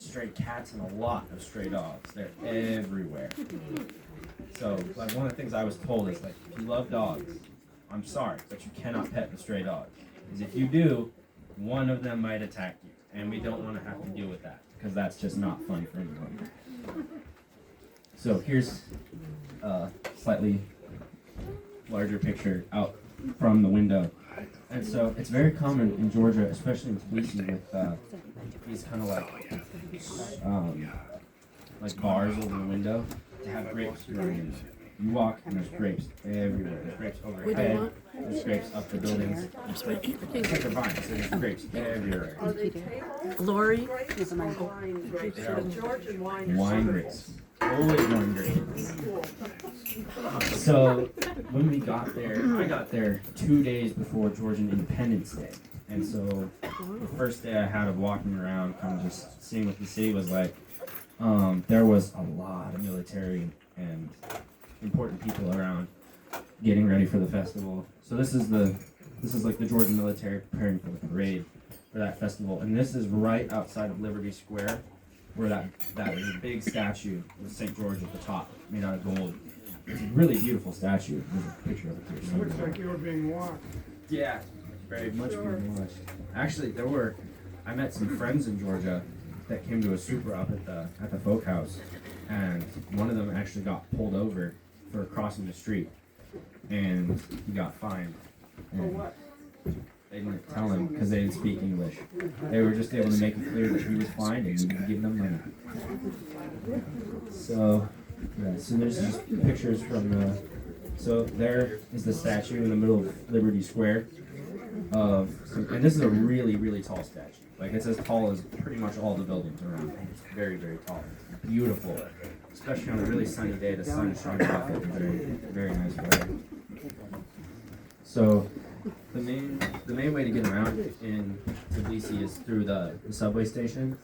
stray cats and a lot of stray dogs. They're everywhere. So, like, one of the things I was told is, like, if you love dogs, I'm sorry, but you cannot pet the stray dog. Because if you do, one of them might attack you. And we don't want to have to deal with that, because that's just not fun for anyone. So here's a slightly larger picture out from the window. And so it's very common in Georgia, especially in Tbilisi, with these kind of like bars over the window, to have grapes growing in them. You walk and there's grapes everywhere. There's grapes overhead. There's grapes up the buildings. It's like a vine, so there's grapes everywhere. Are they table Lori? grapes or wine grapes? They are Georgian wine. wine grapes. Always wine grapes. So when we got there, I got there 2 days before Georgian Independence Day. And so the first day I had of walking around, kind of just seeing what the city was like, there was a lot of military and important people around getting ready for the festival. So this is like the Georgian military preparing for the parade for that festival. And this is right outside of Liberty Square, where that is a big statue with St. George at the top, made out of gold. It's a really beautiful statue. There's a picture of it here. Looks like you were being watched. Yeah, very much being watched. Actually, I met some friends in Georgia that came to a super up at the folk house, and one of them actually got pulled over for crossing the street, and he got fined. And they didn't tell him because they didn't speak English. They were just able to make it clear that he was fined and he would give them money. So, yeah, so there's just pictures from so there is the statue in the middle of Liberty Square and this is a really, really tall statue. Like, it's as tall as pretty much all the buildings around. It's very, very tall. It's beautiful. Especially on a really sunny day, the sun shines off it in very, very nice way. So the main way to get around in Tbilisi is through the subway station.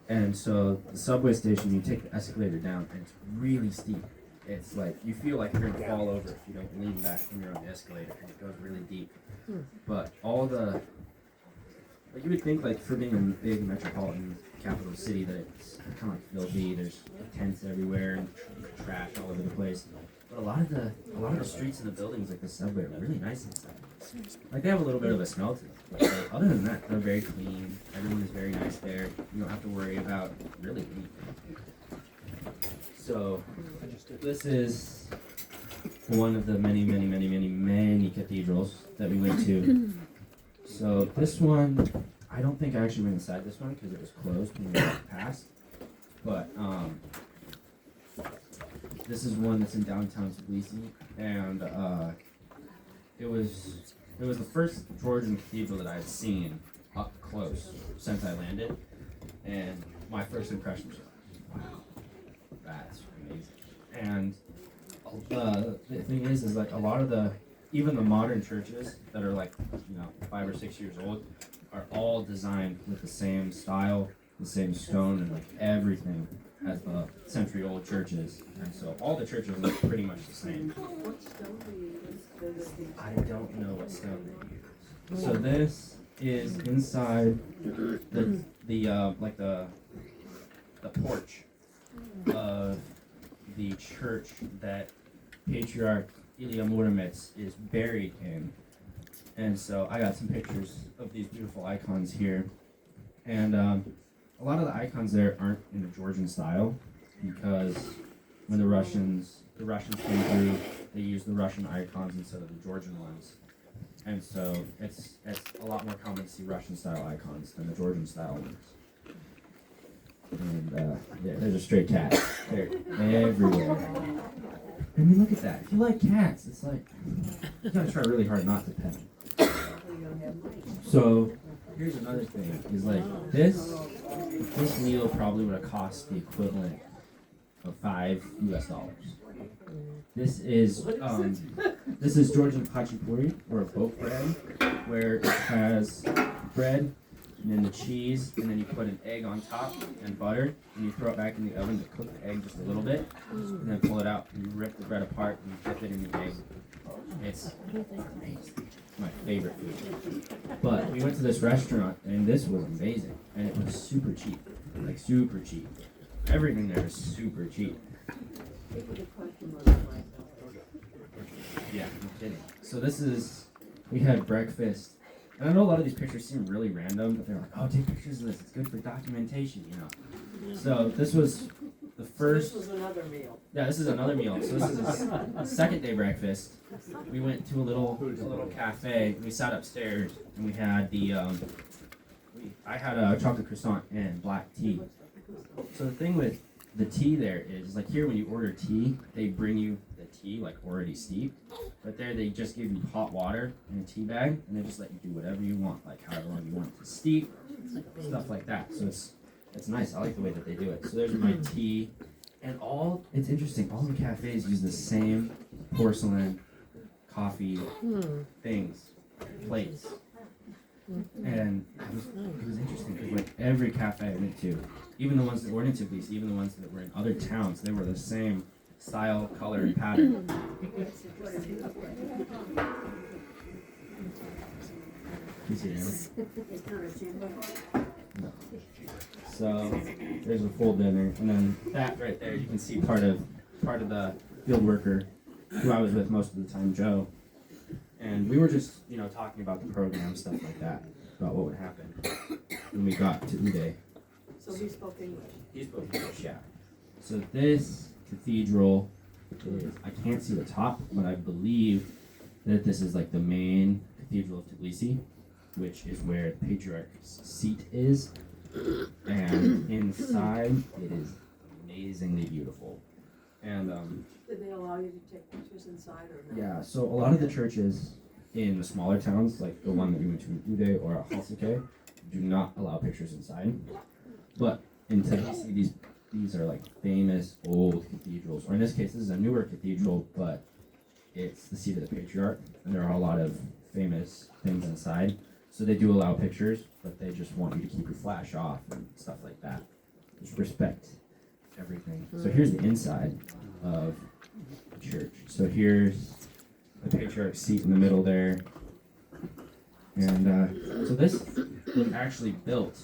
And so the subway station, you take the escalator down, and it's really steep. It's like, you feel like you're gonna fall over if you don't lean back when you're on the escalator, and it goes really deep. But like, you would think, like, for being a big metropolitan capital city, that it's kind of like filthy. There's tents everywhere and trash all over the place. But a lot of the streets and the buildings, like the subway, are really nice inside. Like, they have a little bit of a smell to them. But other than that, they're very clean. Everyone is very nice there. You don't have to worry about really anything. So this is one of the many cathedrals that we went to. So this one, I don't think I actually went inside this one because it was closed when we walked past. But this is one that's in downtown Tbilisi, and it was the first Georgian cathedral that I had seen up close since I landed, and my first impression was, wow, that's amazing. And the thing is like, a lot of even the modern churches that are like, 5 or 6 years old are all designed with the same style, the same stone, and like everything as the century-old churches. And so all the churches look pretty much the same. What stone do you use? I don't know what stone they use. So this is inside the porch of the church that Patriarch Ilya Muromets is buried in. And so I got some pictures of these beautiful icons here. And a lot of the icons there aren't in the Georgian style, because when the Russians came through, they used the Russian icons instead of the Georgian ones. And so it's a lot more common to see Russian style icons than the Georgian style ones. And yeah, there's a stray cat. They're everywhere. I mean, look at that. If you like cats, it's like, you gotta try really hard not to pet them. So here's another thing, is like, this meal probably would have cost the equivalent of $5 US. This is Georgian khachapuri, or boat bread, where it has bread and then the cheese, and then you put an egg on top and butter, and you throw it back in the oven to cook the egg just a little bit, and then pull it out, and you rip the bread apart, and you dip it in the egg. It's my favorite food. But we went to this restaurant, and this was amazing, and it was super cheap, like super cheap. Everything there is super cheap. Yeah, no kidding. So we had breakfast. And I know a lot of these pictures seem really random, but they're like, oh, take pictures of this. It's good for documentation, you know. So this was the first. This was another meal. Yeah, this is another meal. So this is a second day breakfast. We went to a little cafe. We sat upstairs and we had I had a chocolate croissant and black tea. So the thing with the tea there is, like here when you order tea, they bring you the tea like already steeped. But there they just give you hot water in a tea bag, and they just let you do whatever you want, like however long you want it to steep, stuff like that. So it's nice. I like the way that they do it. So there's my tea, and it's interesting. All the cafes use the same porcelain coffee things, plates. And it was interesting because like every cafe I went to, even the ones that weren't in Tbilisi, even the ones that were in other towns, they were the same style, color, and pattern. You see it, no. So there's a full dinner, and then that right there, you can see part of the field worker who I was with most of the time, Joe. And we were just, talking about the program, stuff like that, about what would happen when we got to Uday. So he spoke English. He spoke English, yeah. So this cathedral is, I can't see the top, but I believe that this is like the main cathedral of Tbilisi, which is where the patriarch's seat is. And inside, it is amazingly beautiful. And Did they allow you to take pictures inside or no? yeah, so a lot of the churches in the smaller towns, like the one that we went to in Uday or Halsike, do not allow pictures inside. But in Tbilisi, these are like famous old cathedrals, or in this case, this is a newer cathedral, but it's the seat of the patriarch, and there are a lot of famous things inside. So they do allow pictures, but they just want you to keep your flash off and stuff like that. Just respect everything. So here's the inside of the church. So here's the patriarch's seat in the middle there. And so this was actually built,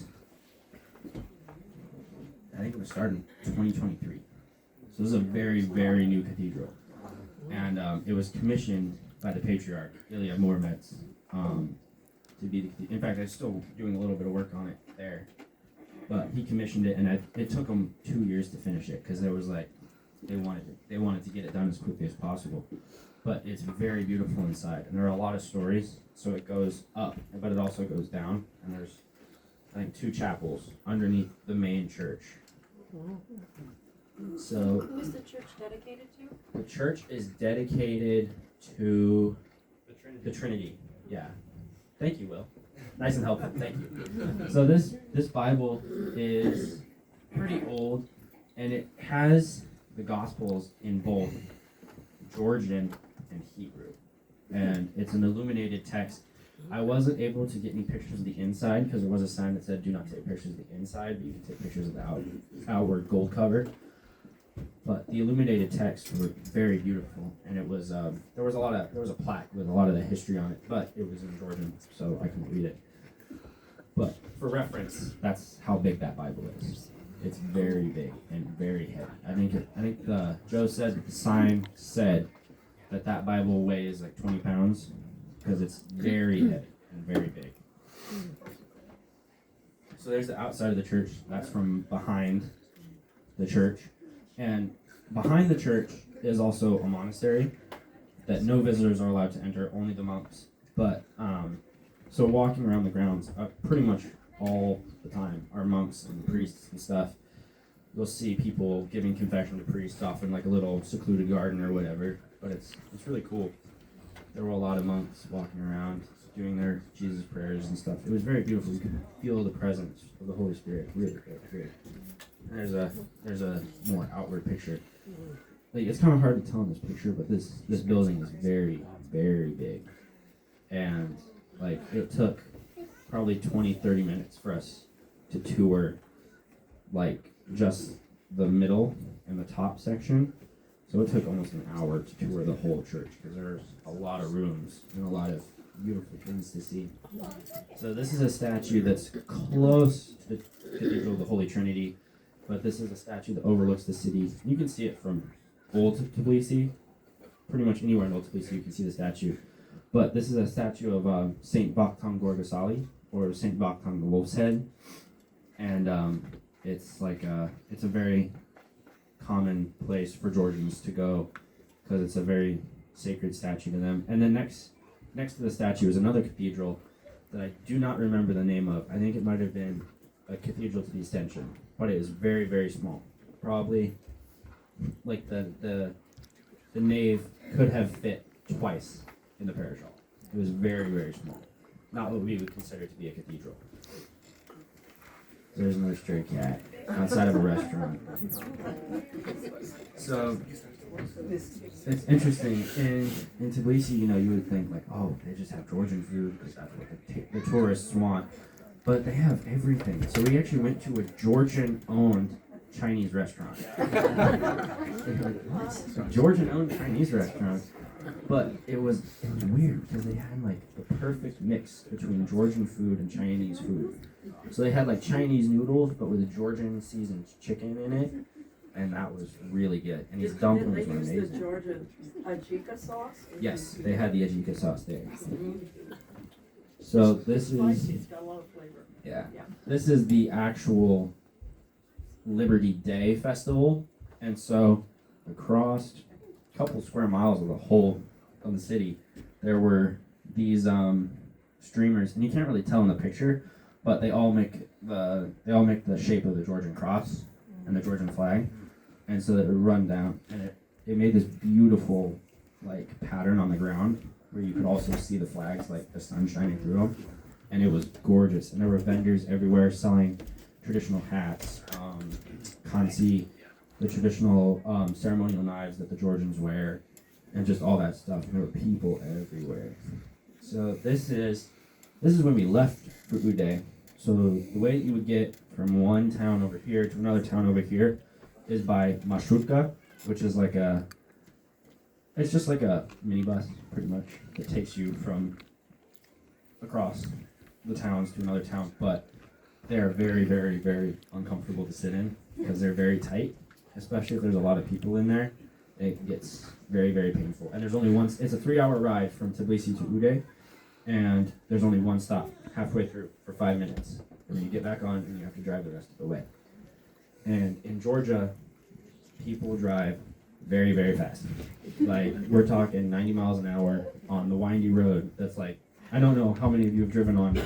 I think it was started in 2023. So this is a very, very new cathedral. And it was commissioned by the patriarch, Ilya Muromets, to be the, in fact, I'm still doing a little bit of work on it there. But he commissioned it, and it took him 2 years to finish it, because there was like, they wanted to get it done as quickly as possible. But it's very beautiful inside, and there are a lot of stories. So it goes up, but it also goes down, and there's, I think, 2 chapels underneath the main church. So Who is the church dedicated to? the church is dedicated to the Trinity. Yeah. Thank you, Will. Nice and helpful. Thank you. So this Bible is pretty old, and it has the Gospels in both Georgian and Hebrew, and it's an illuminated text. I wasn't able to get any pictures of the inside because there was a sign that said do not take pictures of the inside, but you can take pictures of the outward gold cover. But the illuminated texts were very beautiful, and it was there was a plaque with a lot of the history on it, but it was in Georgian, so I couldn't read it. But for reference, that's how big that Bible is. It's very big and very heavy. I think Joe said that the sign said that Bible weighs like 20 pounds because it's very heavy and very big. So there's the outside of the church. That's from behind the church. And behind the church is also a monastery that no visitors are allowed to enter, only the monks. But so walking around the grounds pretty much all the time are monks and priests and stuff. You'll see people giving confession to priests off in like a little secluded garden or whatever. But it's really cool. There were a lot of monks walking around doing their Jesus prayers and stuff. It was very beautiful. You could feel the presence of the Holy Spirit. Really good. There's a more outward picture. Like, it's kind of hard to tell in this picture, but this building is very, very big. And like it took probably 20-30 minutes for us to tour, like just the middle and the top section. So it took almost an hour to tour the whole church because there's a lot of rooms and a lot of beautiful things to see. So this is a statue that's close to the Cathedral of the Holy Trinity, but this is a statue that overlooks the city. You can see it from Old Tbilisi. Pretty much anywhere in Old Tbilisi you can see the statue. But this is a statue of Saint Vakhtang Gorgasali, or Saint Vakhtang the Wolf's Head. And it's a very common place for Georgians to go because it's a very sacred statue to them. And then next to the statue is another cathedral that I do not remember the name of. I think it might have been a cathedral to the Ascension, but it is very, very small. Probably like the nave could have fit twice in the parish hall. It was very, very small. Not what we would consider to be a cathedral. There's another stray cat outside of a restaurant. So it's interesting. In Tbilisi, you would think like, oh, they just have Georgian food because that's what the tourists want. But they have everything. So we actually went to a Georgian-owned Chinese restaurant. What? A Georgian-owned Chinese restaurant. But it was weird because they had like the perfect mix between Georgian food and Chinese food. So they had like Chinese noodles, but with a Georgian seasoned chicken in it, and that was really good. And these dumplings were Did they amazing. use the Georgian ajika sauce? Yes, they had the ajika sauce there. Mhm. So this Spicy, is it's got a lot of flavor. yeah. Yeah. This is the actual Liberty Day festival, and so across a couple square miles of the whole of the city, there were these streamers, and you can't really tell in the picture, but they all make the shape of the Georgian cross and the Georgian flag, and so that it would run down, and it made this beautiful like pattern on the ground where you could also see the flags, like the sun shining through them, and it was gorgeous. And there were vendors everywhere selling traditional hats, kansi, the traditional ceremonial knives that the Georgians wear, and just all that stuff. And there were people everywhere. So this is when we left for Uday. So the way that you would get from one town over here to another town over here is by marshrutka, which is it's just like a minibus, pretty much, that takes you from across the towns to another town. But they are very, very, very uncomfortable to sit in because they're very tight, especially if there's a lot of people in there. It gets very, very painful. And there's only it's a 3-hour ride from Tbilisi to Uday, and there's only one stop halfway through for 5 minutes. And then you get back on and you have to drive the rest of the way. And in Georgia, people drive very, very fast. Like, we're talking 90 miles an hour on the windy road that's like, I don't know how many of you have driven on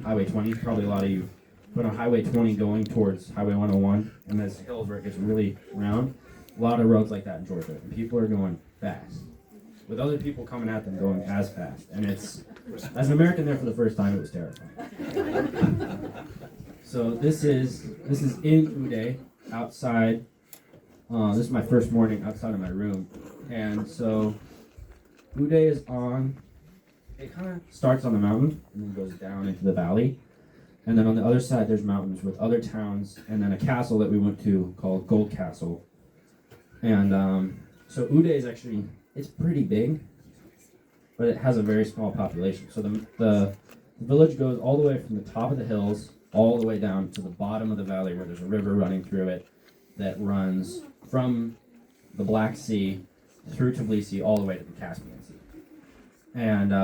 Highway 20, probably a lot of you, but on Highway 20 going towards Highway 101, and there's hills where it gets really round, a lot of roads like that in Georgia, and people are going fast, with other people coming at them going as fast, and it's, as an American there for the first time, it was terrifying. So this is in Uday, outside. This is my first morning outside of my room, and so Uday is it kind of starts on the mountain and then goes down into the valley, and then on the other side there's mountains with other towns, and then a castle that we went to called Gold Castle. And so Uday is actually, it's pretty big, but it has a very small population. So the village goes all the way from the top of the hills all the way down to the bottom of the valley where there's a river running through it that runs from the Black Sea through Tbilisi all the way to the Caspian Sea. And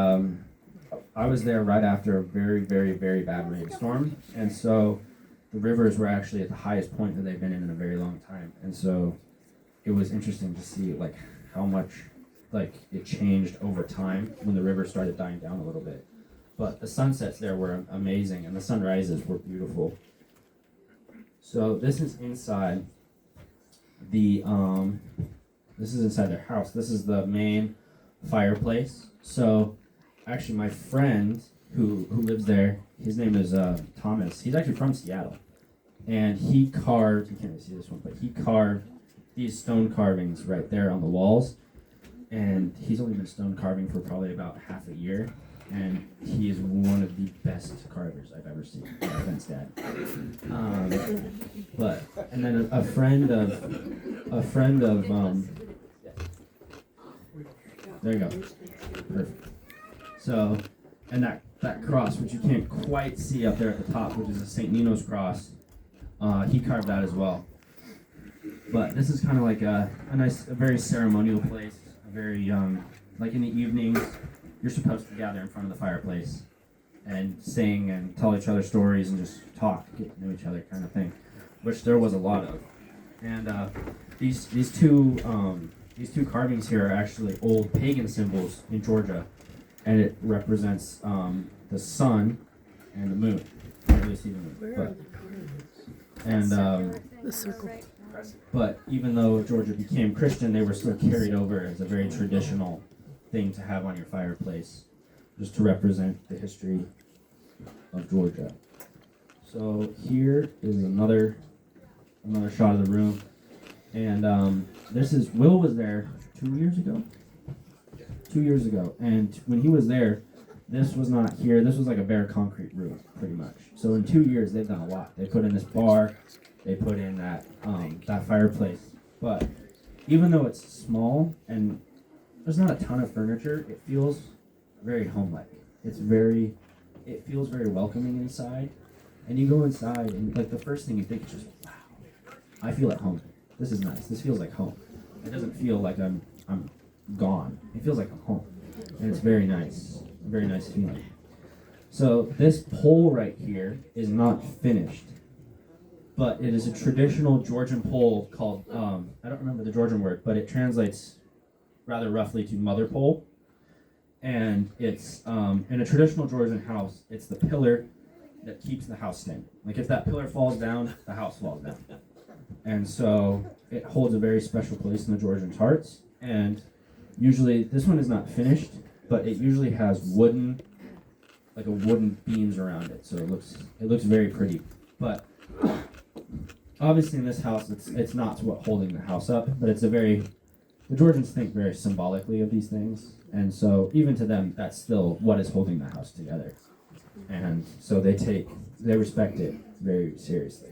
I was there right after a very, very, very bad rainstorm, and so the rivers were actually at the highest point that they've been in a very long time. And so it was interesting to see like how much like it changed over time when the river started dying down a little bit. But the sunsets there were amazing, and the sunrises were beautiful. So this is inside this is inside their house. This is the main fireplace. So actually my friend who lives there, his name is Thomas. He's actually from Seattle. And he carved, you can't really see this one, but he carved these stone carvings right there on the walls. And he's only been stone carving for probably about half a year. and he is one of the best carvers I've ever seen. No offense, Dad. But and then a friend of there you go. Perfect. So, and that cross, which you can't quite see up there at the top, which is a St. Nino's cross, he carved that as well. But this is kind of like a very ceremonial place. A very like in the evenings, you're supposed to gather in front of the fireplace and sing and tell each other stories and just talk, get to know each other, kind of thing, which there was a lot of. And these two carvings here are actually old pagan symbols in Georgia, and it represents the sun and the moon. You can't really see the moon, The circle. but even though Georgia became Christian, they were still carried over as a very traditional thing to have on your fireplace, just to represent the history of Georgia. So here is another shot of the room, and this is Will was there 2 years ago. 2 years ago, and when he was there, this was not here. This was like a bare concrete room, pretty much. So in 2 years, they've done a lot. They put in this bar, they put in that fireplace. But even though it's small and there's not a ton of furniture, it feels very home-like. It feels very welcoming inside. And you go inside, and like the first thing you think is just, wow, I feel at home. This is nice. This feels like home. It doesn't feel like I'm gone. It feels like a home, and it's very nice. A very nice feeling. So this pole right here is not finished, but it is a traditional Georgian pole called I don't remember the Georgian word, but it translates rather roughly to mother pole. And it's in a traditional Georgian house, it's the pillar that keeps the house standing. Like if that pillar falls down, the house falls down. And so it holds a very special place in the Georgians' hearts. And usually, this one is not finished, but it usually has wooden beams around it, so it looks very pretty. But obviously, in this house, it's not what holding the house up, but the Georgians think very symbolically of these things, and so even to them, that's still what is holding the house together, and so they respect it very seriously.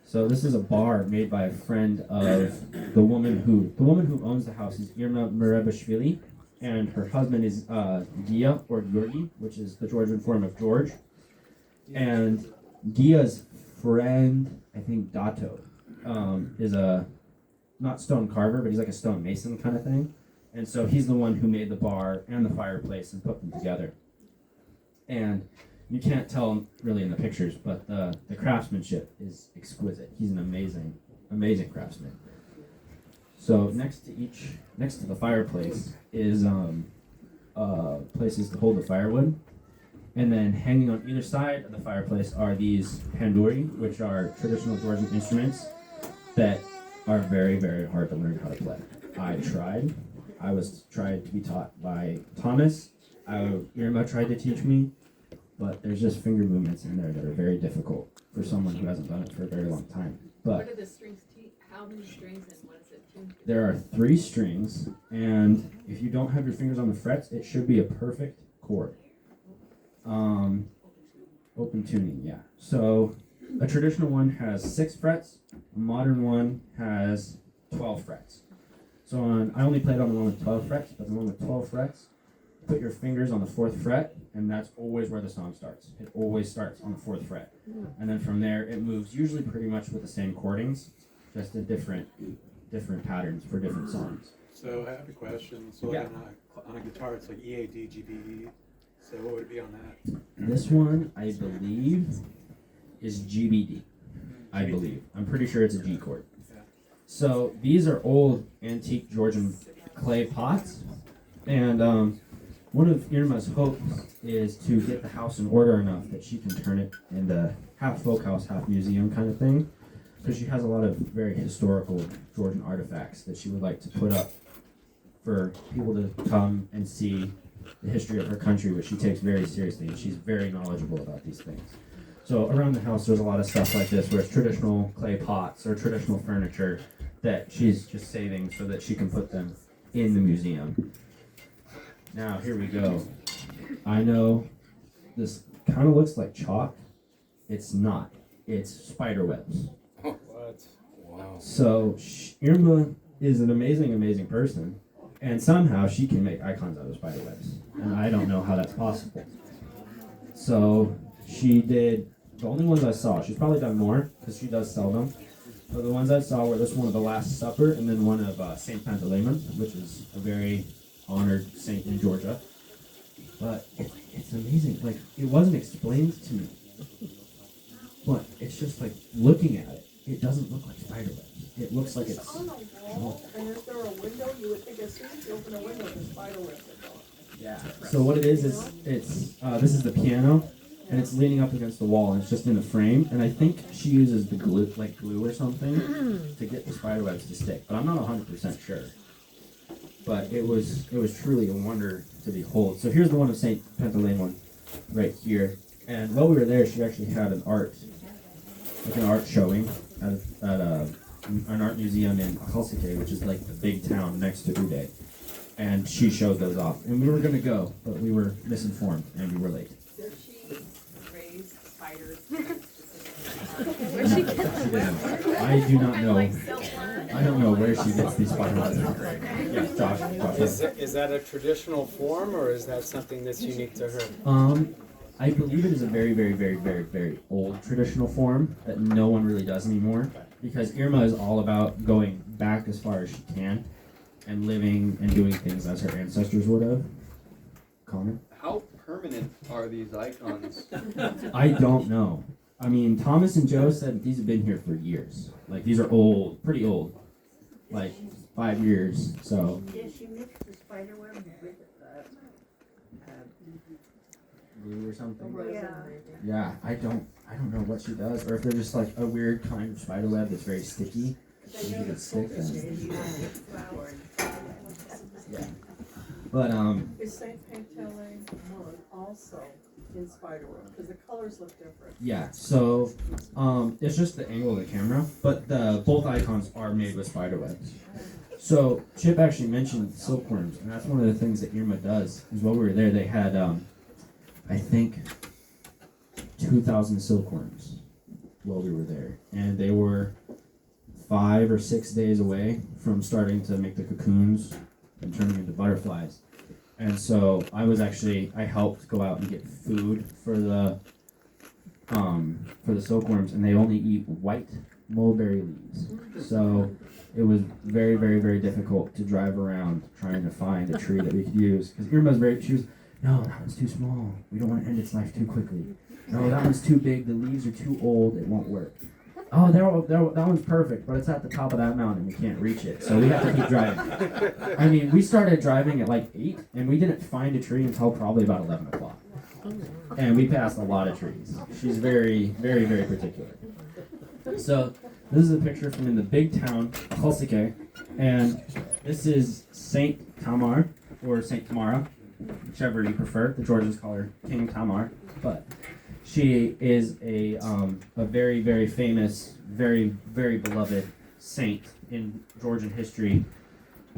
So this is a bar made by a friend of the woman who owns the house is Irma Merebashvili, and her husband is Gia or Georgi, which is the Georgian form of George. And Gia's friend, I think Dato, is a not stone carver, but he's like a stone mason kind of thing. And so he's the one who made the bar and the fireplace and put them together. And you can't tell really in the pictures, but the craftsmanship is exquisite. He's an amazing craftsman. So next to the fireplace is places to hold the firewood, and then hanging on either side of the fireplace are these panduri, which are traditional Georgian instruments that are very, very hard to learn how to play. I tried. I was tried to be taught by Thomas. Irma tried to teach me. But there's just finger movements in there that are very difficult for someone who hasn't done it for a very long time. But what are the strings? How many strings and what is it tuned to? there are 3 strings, and if you don't have your fingers on the frets, it should be a perfect chord. Open tuning, yeah. So a traditional one has 6 frets. A modern one has 12 frets. So I only played on the one with 12 frets, but the one with 12 frets, put your fingers on the 4th fret, and that's always where the song starts. It always starts on the 4th fret. And then from there, it moves usually pretty much with the same chordings, just in different patterns for different songs. So I have a question. So like on a guitar, it's like E, A, D, G, B, E. So what would it be on that? This one, I believe, is GBD. I believe. I'm pretty sure it's a G chord. Yeah. So these are old antique Georgian clay pots, and one of Irma's hopes is to get the house in order enough that she can turn it into half folk house, half museum kind of thing, because she has a lot of very historical Georgian artifacts that she would like to put up for people to come and see the history of her country, which she takes very seriously, and she's very knowledgeable about these things. So around the house, there's a lot of stuff like this, where it's traditional clay pots or traditional furniture that she's just saving so that she can put them in the museum. Now, here we go. I know this kind of looks like chalk. It's not. It's spider webs. What? Wow. So Irma is an amazing, amazing person, and somehow she can make icons out of spider webs, and I don't know how that's possible. So she did the only ones I saw. She's probably done more because she does sell them. But the ones I saw were this one of the Last Supper, and then one of Saint Pantaleon, which is a very honored saint in Georgia. But it's amazing. Like, it wasn't explained to me. But it's just like looking at it, it doesn't look like spider webs. It looks like It's it's. on a wall, and is there a window? You would think as soon as you open a window, the spider webs are gone. Yeah. So what it is it's this is the piano, and it's leaning up against the wall, and it's just in the frame. And I think she uses the glue, like glue or something, to get the spider webs to stick. But I'm not 100% sure. But it was truly a wonder to behold. So here's the one of Saint Pantaleon one, right here. And while we were there, she actually had an art showing at an art museum in Helsinki, which is like the big town next to Uday. And she showed those off. And we were going to go, but we were misinformed and we were late. Does she raise spiders? Where'd she get She didn't. I do not know. I don't know where she gets these spider webs. Yeah, Josh. Is that a traditional form, or is that something that's unique to her? I believe it is a very, very, very, very, very old traditional form that no one really does anymore. Because Irma is all about going back as far as she can and living and doing things as her ancestors would have. Connor? How permanent are these icons? I don't know. I mean, Thomas and Joe said these have been here for years. Like, these are old, pretty old. Like, 5 years, so. Yeah, she mixed the spider web with Glue or something? yeah. Yeah, I don't know what she does. Or if they're just like a weird kind of spider web that's very sticky. Maybe it stick then. Yeah. But, Is Saint Pantaleon one also in spider web? Because the colors look different. yeah, so, it's just the angle of the camera, but both icons are made with spider webs. So, Chip actually mentioned silkworms, and that's one of the things that Irma does, is while we were there, they had, I think, 2,000 silkworms while we were there. And they were 5 or 6 days away from starting to make the cocoons and turning into butterflies. And so I helped go out and get food for the silkworms, and they only eat white mulberry leaves. So it was very, very, very difficult to drive around trying to find a tree that we could use. Because she was, no, that one's too small. We don't want to end its life too quickly. No, that one's too big. The leaves are too old. It won't work. Oh, that one's perfect, but it's at the top of that mountain. We can't reach it, so we have to keep driving. I mean, we started driving at like 8, and we didn't find a tree until probably about 11 o'clock. And we passed a lot of trees. She's very, very, very particular. So this is a picture from in the big town, Helsinki, and this is Saint Tamar, or Saint Tamara, whichever you prefer. The Georgians call her King Tamar, but she is a very, very famous, very, very beloved saint in Georgian history.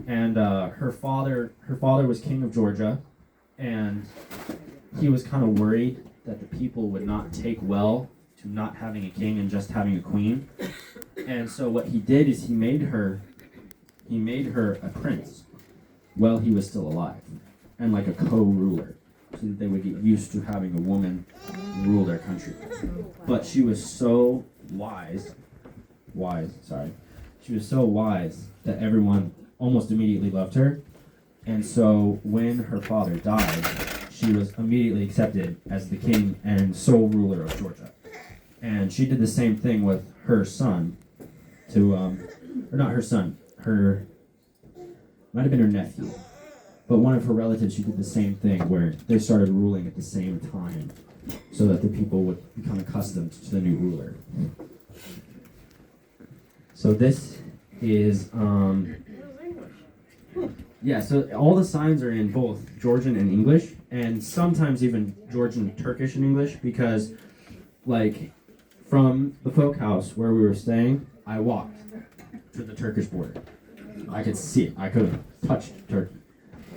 And her father was king of Georgia, and he was kind of worried that the people would not take well to not having a king and just having a queen. And so what he did is he made her a prince while he was still alive, and like a co-ruler, so that they would get used to having a woman rule their country. But she was so wise, she was so wise that everyone almost immediately loved her. And so when her father died, she was immediately accepted as the king and sole ruler of Georgia. And she did the same thing with her son, or not her son, might have been her nephew. But one of her relatives, she did the same thing, where they started ruling at the same time, so that the people would become accustomed to the new ruler. So this is, so all the signs are in both Georgian and English, and sometimes even Georgian, Turkish, and English, because, like, from the folk house where we were staying, I walked to the Turkish border. I could see it. I could have touched Turkey.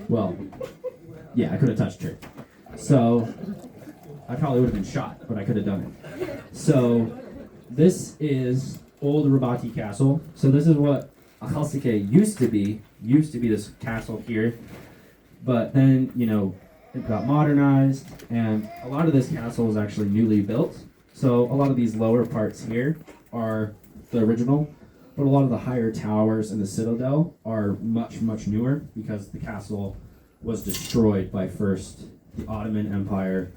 Well, yeah, I could have touched her. So I probably would have been shot, but I could have done it. So this is Old Rabati Castle. So this is what Akhalsike used to be. Used to be this castle here, but then it got modernized, and a lot of this castle is actually newly built. So a lot of these lower parts here are the original, but a lot of the higher towers and the citadel are much, much newer because the castle was destroyed by first the Ottoman Empire,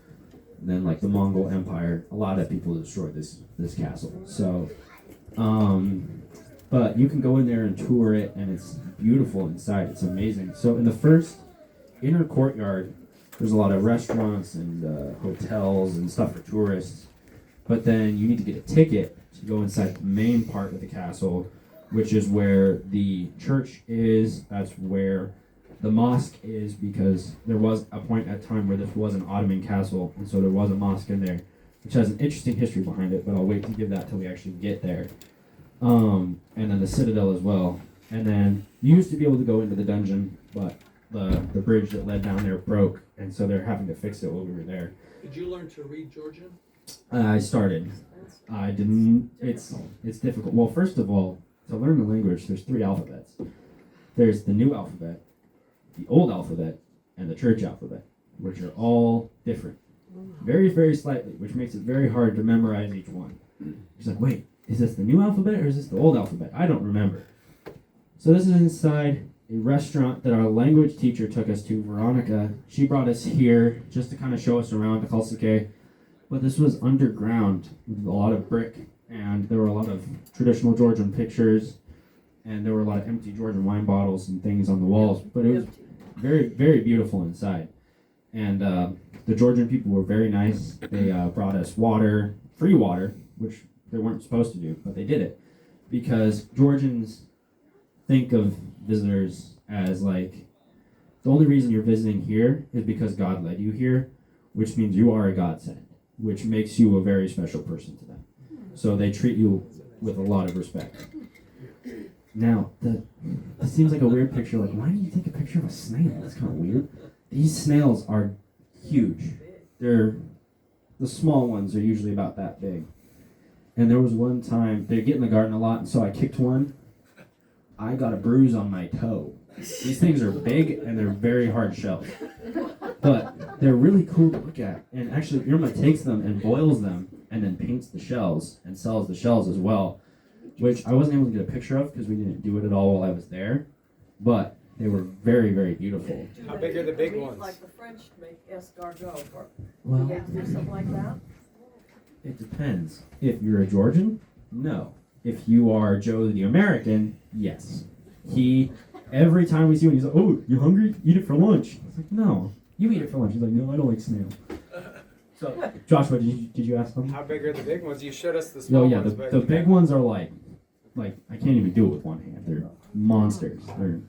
then like the Mongol Empire. A lot of people destroyed this castle. So, but you can go in there and tour it, and it's beautiful inside. It's amazing. So in the first inner courtyard, there's a lot of restaurants and hotels and stuff for tourists. But then you need to get a ticket to go inside the main part of the castle, which is where the church is. That's where the mosque is, because there was a point at time where this was an Ottoman castle, and so there was a mosque in there, which has an interesting history behind it, but I'll wait to give that till we actually get there. And then the citadel as well. And then you used to be able to go into the dungeon, but the bridge that led down there broke, and so they're having to fix it while we were there. Did you learn to read Georgian? I started. I didn't. It's difficult. Well, first of all, to learn the language, there's 3 alphabets. There's the new alphabet, the old alphabet, and the church alphabet, which are all different, very, very slightly, which makes it very hard to memorize each one. It's like, wait, is this the new alphabet or is this the old alphabet? I don't remember. So this is inside a restaurant that our language teacher took us to, Veronica. She brought us here just to kind of show us around Akhalsike. But this was underground with a lot of brick, and there were a lot of traditional Georgian pictures, and there were a lot of empty Georgian wine bottles and things on the walls. But it was very, very beautiful inside. And the Georgian people were very nice. They brought us water, free water, which they weren't supposed to do, but they did it. Because Georgians think of visitors as like, the only reason you're visiting here is because God led you here, which means you are a godsend, which makes you a very special person to them. So they treat you with a lot of respect. Now, it seems like a weird picture. Like, why do you take a picture of a snail? That's kind of weird. These snails are huge. The small ones are usually about that big. And there was one time, they get in the garden a lot, and so I kicked one. I got a bruise on my toe. These things are big, and they're very hard shelled. But they're really cool to look at. And actually, Irma takes them and boils them, and then paints the shells, and sells the shells as well, which I wasn't able to get a picture of, because we didn't do it at all while I was there. But they were very, very beautiful. How big are the big ones? Like the French make escargot, or Well, do they do something like that? it depends. If you're a Georgian, no. If you are Joe the American, yes. Every time we see one, he's like, "Oh, you hungry? Eat it for lunch." I was like, "No, you eat it for lunch." He's like, "No, I don't like snail." So, Joshua, did you ask something? How big are the big ones? You showed us the small No, yeah, ones, the but big ones are like I can't even do it with one hand. They're monsters. They're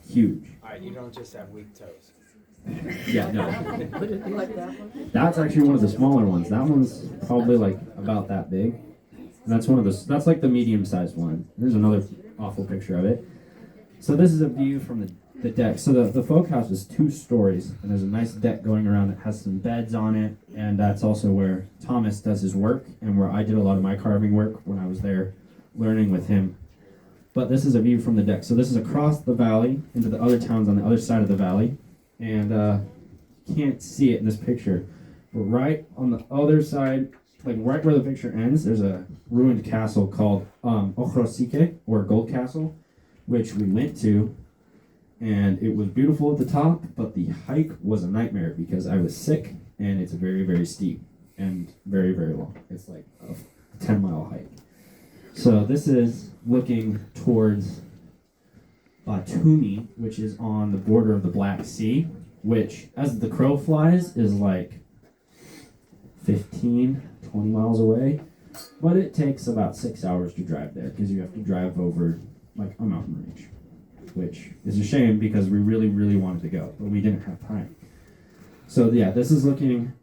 huge. Alright, you don't just have weak toes. Yeah, no. You like that one? That's actually one of the smaller ones. That one's probably like about that big. And that's like the medium-sized one. There's another awful picture of it. So this is a view from the deck. So the folk house is 2 stories, and there's a nice deck going around that has some beds on it, and that's also where Thomas does his work, and where I did a lot of my carving work when I was there learning with him. But this is a view from the deck. So this is across the valley into the other towns on the other side of the valley, and you can't see it in this picture, but right on the other side, like right where the picture ends, there's a ruined castle called Okhrosike, or Gold Castle, which we went to, and it was beautiful at the top, but the hike was a nightmare because I was sick, and it's very, very steep and very, very long. It's like a 10-mile hike. So this is looking towards Batumi, which is on the border of the Black Sea, which, as the crow flies, is like 15, 20 miles away. But it takes about 6 hours to drive there, because you have to drive over like a mountain range, which is a shame because we really, really wanted to go, but we didn't have time. So yeah, this is looking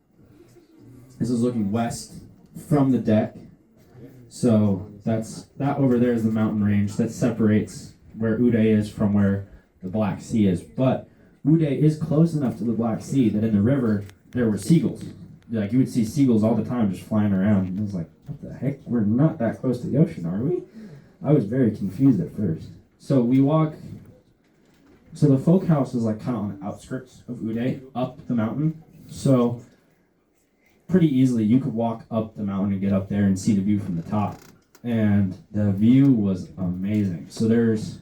west from the deck. So that over there is the mountain range that separates where Uday is from where the Black Sea is. But Uday is close enough to the Black Sea that in the river there were seagulls. Like you would see seagulls all the time just flying around. And I was like, what the heck? We're not that close to the ocean, are we? I was very confused at first. So we walk. So the folk house is like kind of on the outskirts of Uday, up the mountain. So pretty easily you could walk up the mountain and get up there and see the view from the top. And the view was amazing. So there's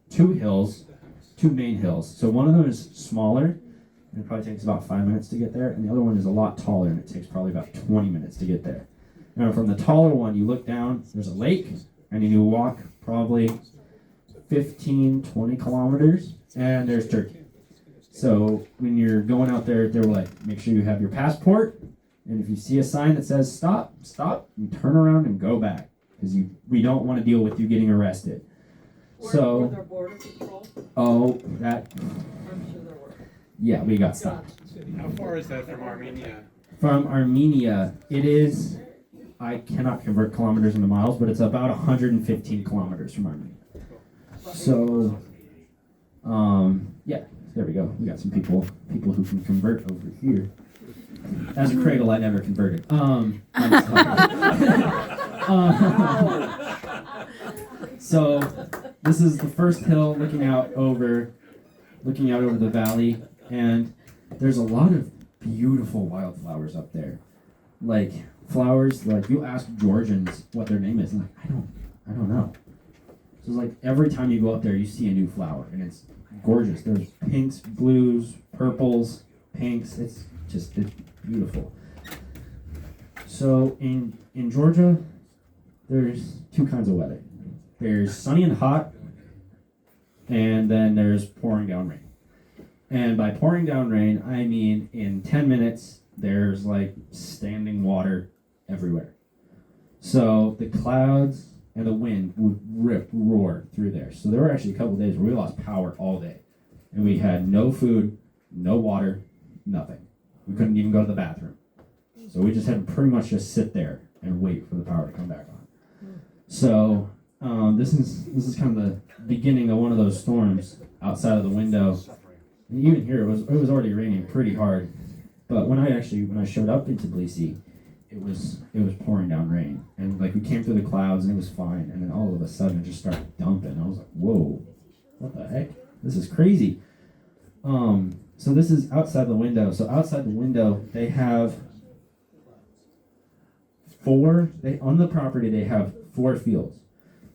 two main hills. So one of them is smaller, and it probably takes about 5 minutes to get there, and the other one is a lot taller, and it takes probably about 20 minutes to get there. Now from the taller one, you look down, there's a lake, and you walk probably 15, 20 kilometers, and there's Turkey. So when you're going out there, they were like, make sure you have your passport, and if you see a sign that says stop, you turn around and go back, because we don't want to deal with you getting arrested. Were there border patrol? Oh, that, I'm sure there were. yeah, we got stopped. How far is that from Armenia? From Armenia, it is, I cannot convert kilometers into miles, but it's about 115 kilometers from Armenia. So, yeah, there we go. We got some people who can convert over here. As a cradle, I never converted. So, this is the first hill looking out over the valley, and there's a lot of beautiful wildflowers up there. Like flowers, like you ask Georgians what their name is, and like I don't know. So it's like every time you go up there, you see a new flower, and it's gorgeous. There's pinks, blues, purples, pinks. It's beautiful. So in Georgia, there's two kinds of weather. There's sunny and hot, and then there's pouring down rain. And by pouring down rain, I mean in 10 minutes, there's like standing water everywhere. So the clouds and the wind would roar through there. So there were actually a couple of days where we lost power all day. And we had no food, no water, nothing. We couldn't even go to the bathroom. So we just had to pretty much just sit there and wait for the power to come back on. So this is kind of the beginning of one of those storms outside of the window. And even here, it was already raining pretty hard. But when I showed up in Tbilisi, it was pouring down rain, and like we came through the clouds and it was fine, and then all of a sudden it just started dumping. I was like, whoa, what the heck? This is crazy. So this is outside the window. So outside the window, they have on the property they have 4 fields.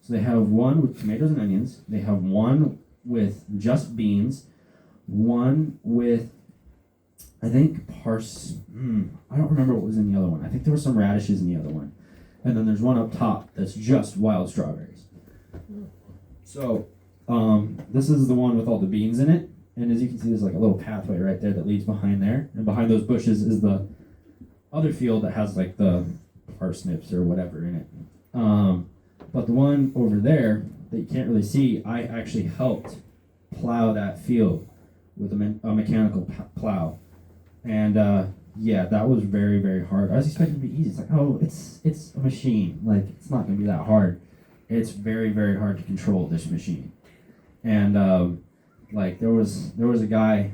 So they have one with tomatoes and onions. They have one with just beans. One with, I think, I don't remember what was in the other one. I think there were some radishes in the other one. And then there's one up top that's just wild strawberries. So, this is the one with all the beans in it. And as you can see, there's like a little pathway right there that leads behind there. And behind those bushes is the other field that has like the parsnips or whatever in it. But the one over there that you can't really see, I actually helped plow that field with a mechanical plow. And yeah, that was very, very hard. I was expecting it to be easy. It's like, oh, it's a machine. Like, it's not going to be that hard. It's very, very hard to control this machine. And like there was a guy,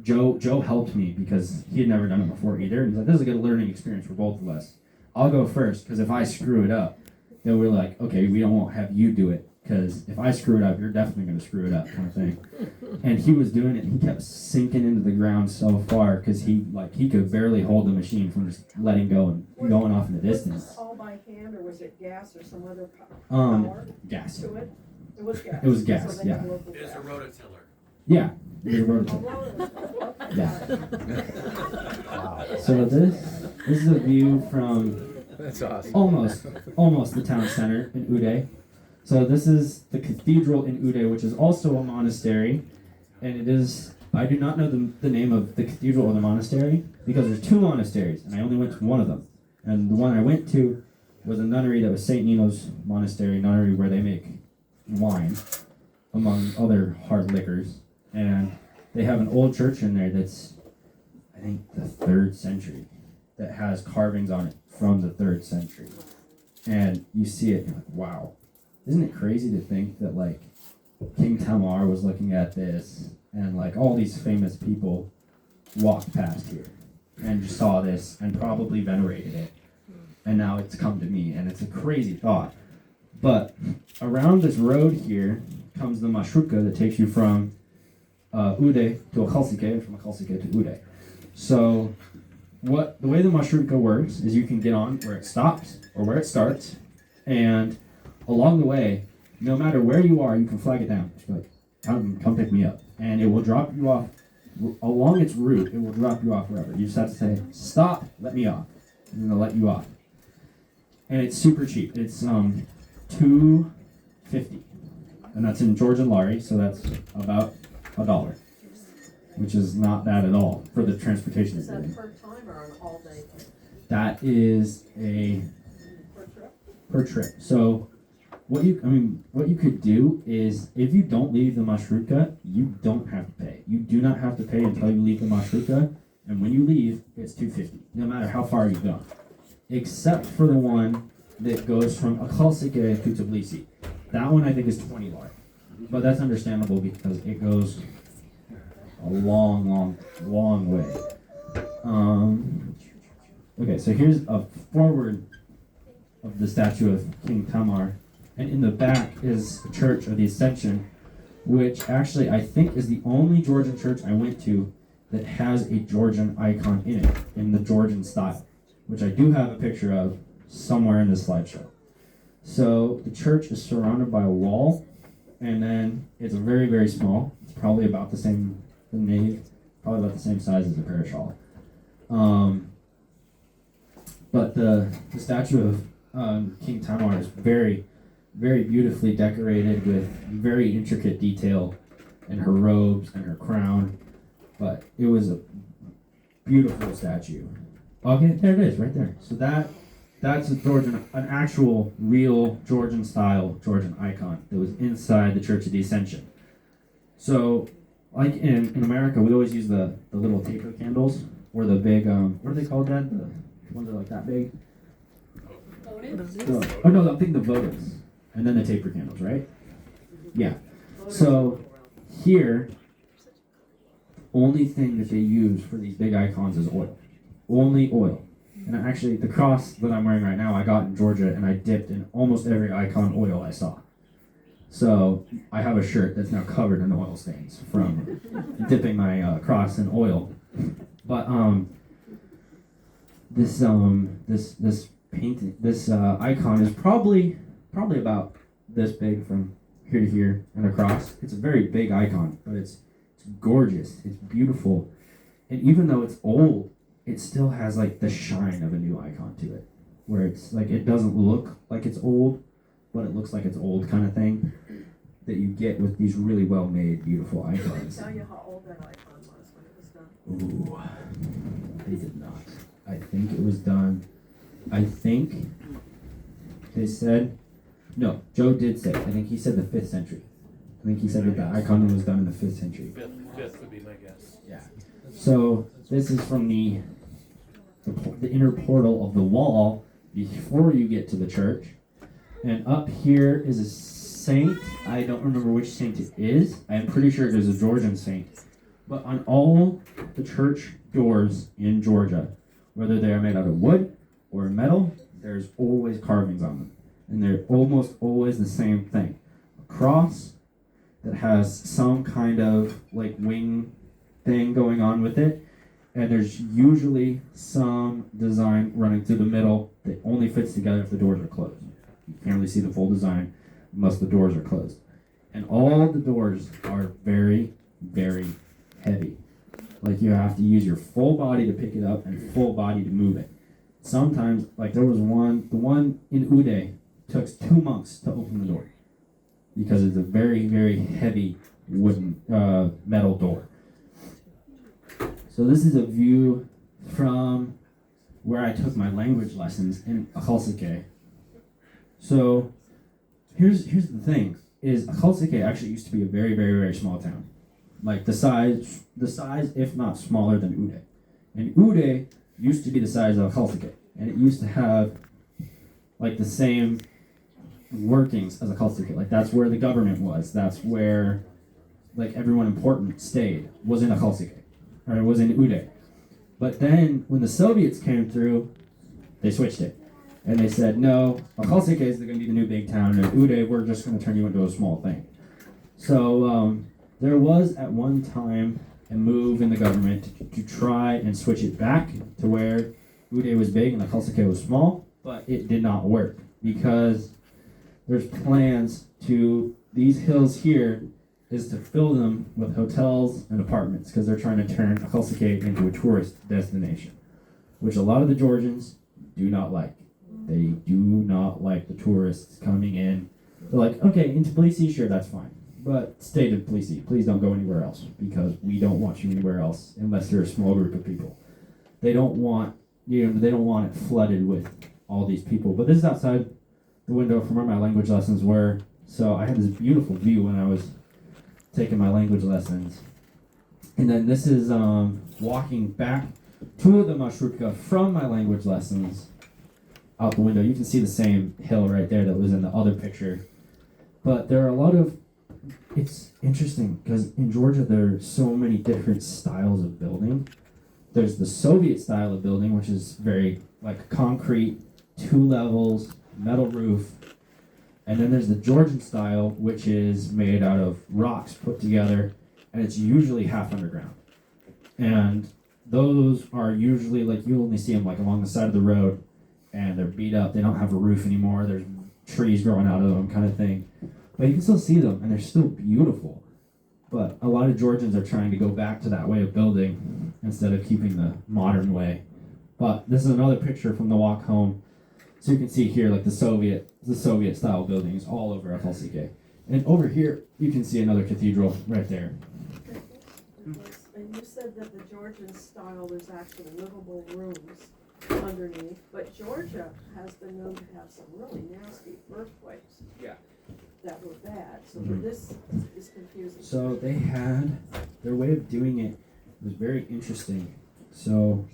Joe helped me because he had never done it before either. And he's like, this is a good learning experience for both of us. I'll go first because if I screw it up, then we're like, okay, we won't have you do it. Because if I screw it up, you're definitely going to screw it up, kind of thing. And he was doing it, and he kept sinking into the ground so far because he could barely hold the machine from just letting go and going off in the distance. Was this all by hand, or was it gas or some other power Gas. to it? It was gas. It was gas, So they had yeah. local It is a gas. rototiller. Yeah. It was a A rototiller. rototiller. Yeah. So this is a view from That's awesome. almost the town center in Uday. So this is the cathedral in Uday, which is also a monastery, and it is, I do not know the name of the cathedral or the monastery, because there's 2 monasteries, and I only went to one of them. And the one I went to was a nunnery that was St. Nino's Monastery nunnery, where they make wine, among other hard liquors. And they have an old church in there that's, I think, the 3rd century, that has carvings on it from the 3rd century. And you see it, and you're like, wow. Isn't it crazy to think that, like, King Tamar was looking at this, and, like, all these famous people walked past here? and just saw this and probably venerated it. And now it's come to me, and it's a crazy thought. But around this road here comes the marshrutka that takes you from Ude to Akhalsike, and from Akhalsike to Ude. So the way the marshrutka works is you can get on where it stops or where it starts, and along the way, no matter where you are, you can flag it down. Just be like, come pick me up. And it will drop you off along its route. It will drop you off wherever. You just have to say, stop, let me off. And then they'll let you off. And it's super cheap. It's $2.50. And that's in Georgian lari, so that's about $1. Which is not bad at all for the transportation. Is that per time or an all day thing? That is a Per trip? per trip. So what you could do is, if you don't leave the marshrutka, you don't have to pay. You do not have to pay until you leave the marshrutka, and when you leave, it's $2.50, no matter how far you've gone. Except for the one that goes from Akhalsike to Tbilisi. That one I think is 20 lari. But that's understandable because it goes a long way. Okay, so here's a forward of the statue of King Tamar. And in the back is the Church of the Ascension, which actually I think is the only Georgian church I went to that has a Georgian icon in it, in the Georgian style, which I do have a picture of somewhere in this slideshow. So the church is surrounded by a wall, and then it's very, very small. It's probably about the nave, probably about the same size as the parish hall. But the statue of King Tamar is very, very beautifully decorated with very intricate detail in her robes and her crown. But it was a beautiful statue. Okay, there it is, right there. So that's an actual, real Georgian style Georgian icon that was inside the Church of the Ascension. So, like in America, we always use the little taper candles, or the big, what are they called, Dad? The ones that are like that big? Oh no, I'm thinking the votives. And then the taper candles, right? Yeah. So here, only thing that they use for these big icons is oil. Only oil. And actually, the cross that I'm wearing right now, I got in Georgia, and I dipped in almost every icon oil I saw. So I have a shirt that's now covered in oil stains from dipping my cross in oil. But this painting, this icon is probably about this big from here to here and across. It's a very big icon, but it's gorgeous. It's beautiful, and even though it's old, it still has like the shine of a new icon to it, where it's like it doesn't look like it's old, but it looks like it's old kind of thing that you get with these really well made, beautiful icons. Tell you how old that icon was when it was done. Ooh, they did not. I think it was done. I think they said. No, Joe did say. I think he said the 5th century. I think he said that the icon was done in the 5th century. Fifth would be my guess. Yeah. So this is from the inner portal of the wall before you get to the church, and up here is a saint. I don't remember which saint it is. I am pretty sure it is a Georgian saint. But on all the church doors in Georgia, whether they are made out of wood or metal, there's always carvings on them. And they're almost always the same thing. A cross that has some kind of like wing thing going on with it. And there's usually some design running through the middle that only fits together if the doors are closed. You can't really see the full design unless the doors are closed. And all the doors are very, very heavy. Like you have to use your full body to pick it up and full body to move it. Sometimes, like there was the one in Ude took 2 months to open the door because it's a very, very heavy wooden metal door. So this is a view from where I took my language lessons in Akhalsike. So here's the thing, is Akhalsike actually used to be a very, very, very small town. Like the size if not smaller than Ude. And Ude used to be the size of Akhalsike. And it used to have like the same workings as Akhalsike. Like that's where the government was. That's where like everyone important stayed, was in Akhalsike. Or it was in Ude. But then when the Soviets came through, they switched it. And they said, no, Akhaltsikhe is going to be the new big town, and Uday, we're just going to turn you into a small thing. So there was at one time a move in the government to try and switch it back to where Uday was big and Akhaltsikhe was small, but it did not work because there's plans to, these hills here is to fill them with hotels and apartments because they're trying to turn Akhaltsikhe into a tourist destination, which a lot of the Georgians do not like. They do not like the tourists coming in. They're like, okay, into Tbilisi, sure, that's fine. But stay to Tbilisi. Please don't go anywhere else because we don't want you anywhere else unless you're a small group of people. They don't want, they don't want it flooded with all these people. But this is outside the window from where my language lessons were. So I had this beautiful view when I was taking my language lessons. And then this is walking back to the Marshrutka from my language lessons out the window. You can see the same hill right there that was in the other picture. But there are a lot of, it's interesting because in Georgia there are so many different styles of building. There's the Soviet style of building, which is very like concrete, 2 levels, metal roof. And then there's the Georgian style, which is made out of rocks put together, and it's usually half underground. And those are usually like, you only see them like along the side of the road, and they're beat up. They don't have a roof anymore. There's trees growing out of them, kind of thing. But you can still see them, and they're still beautiful. But a lot of Georgians are trying to go back to that way of building instead of keeping the modern way. But this is another picture from the walk home. So you can see here, like the Soviet style buildings all over Akhaltsikhe. And over here, you can see another cathedral right there. And you said that the Georgian style, there's actually livable rooms underneath, but Georgia has been known to have some really nasty earthquakes. Yeah. That were bad, so Mhm. this is confusing. So they had, their way of doing it was very interesting. So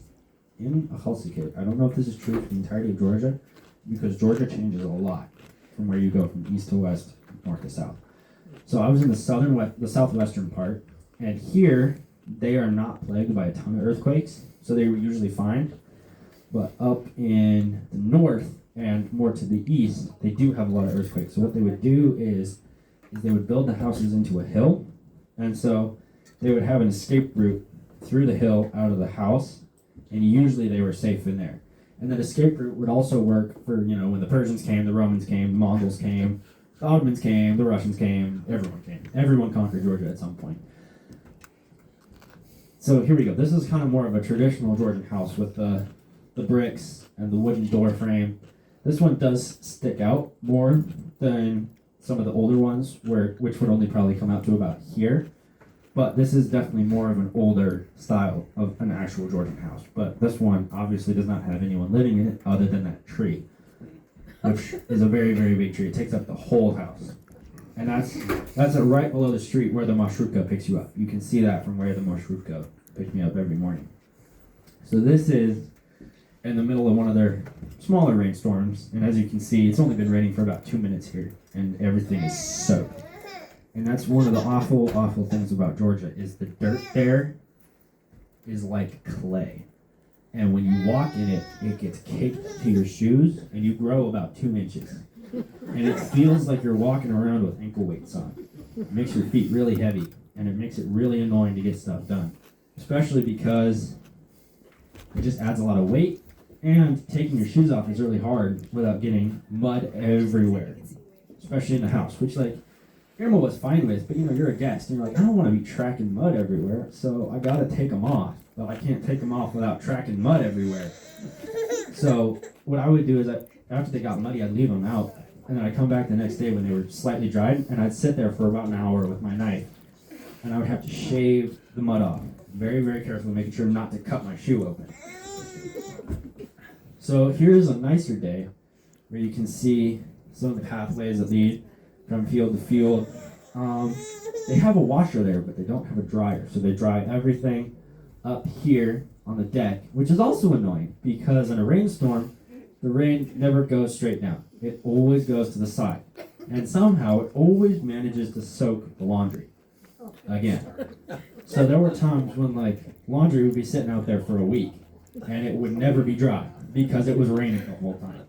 in Akhaltsikhe, I don't know if this is true for the entirety of Georgia, because Georgia changes a lot from where you go from east to west, north to south. So I was in the southwestern part, and here they are not plagued by a ton of earthquakes, so they were usually fine. But up in the north and more to the east, they do have a lot of earthquakes. So what they would do is they would build the houses into a hill, and so they would have an escape route through the hill out of the house, and usually they were safe in there. And that escape route would also work for, when the Persians came, the Romans came, the Mongols came, the Ottomans came, the Russians came, everyone came. Everyone conquered Georgia at some point. So here we go. This is kind of more of a traditional Georgian house with the bricks and the wooden door frame. This one does stick out more than some of the older ones, which would only probably come out to about here. But this is definitely more of an older style of an actual Georgian house. But this one obviously does not have anyone living in it other than that tree, which is a very, very big tree. It takes up the whole house. And that's right below the street where the Marshrutka picks you up. You can see that from where the Marshrutka picks me up every morning. So this is in the middle of one of their smaller rainstorms. And as you can see, it's only been raining for about 2 minutes here. And everything is soaked. And that's one of the awful, awful things about Georgia is the dirt there is like clay. And when you walk in it, it gets caked to your shoes, and you grow about 2 inches. And it feels like you're walking around with ankle weights on. It makes your feet really heavy, and it makes it really annoying to get stuff done. Especially because it just adds a lot of weight, and taking your shoes off is really hard without getting mud everywhere. Especially in the house, which Irma was fine with, but you're a guest, and you're like, I don't want to be tracking mud everywhere, so I gotta take them off. But I can't take them off without tracking mud everywhere. So what I would do is, after they got muddy, I'd leave them out, and then I'd come back the next day when they were slightly dried, and I'd sit there for about an hour with my knife, and I would have to shave the mud off, very, very carefully, making sure not to cut my shoe open. So here's a nicer day, where you can see some of the pathways that lead from field to field. They have a washer there, but they don't have a dryer. So they dry everything up here on the deck, which is also annoying because in a rainstorm, the rain never goes straight down. It always goes to the side. And somehow it always manages to soak the laundry. again. So there were times when like laundry would be sitting out there for a week and it would never be dry because it was raining the whole time.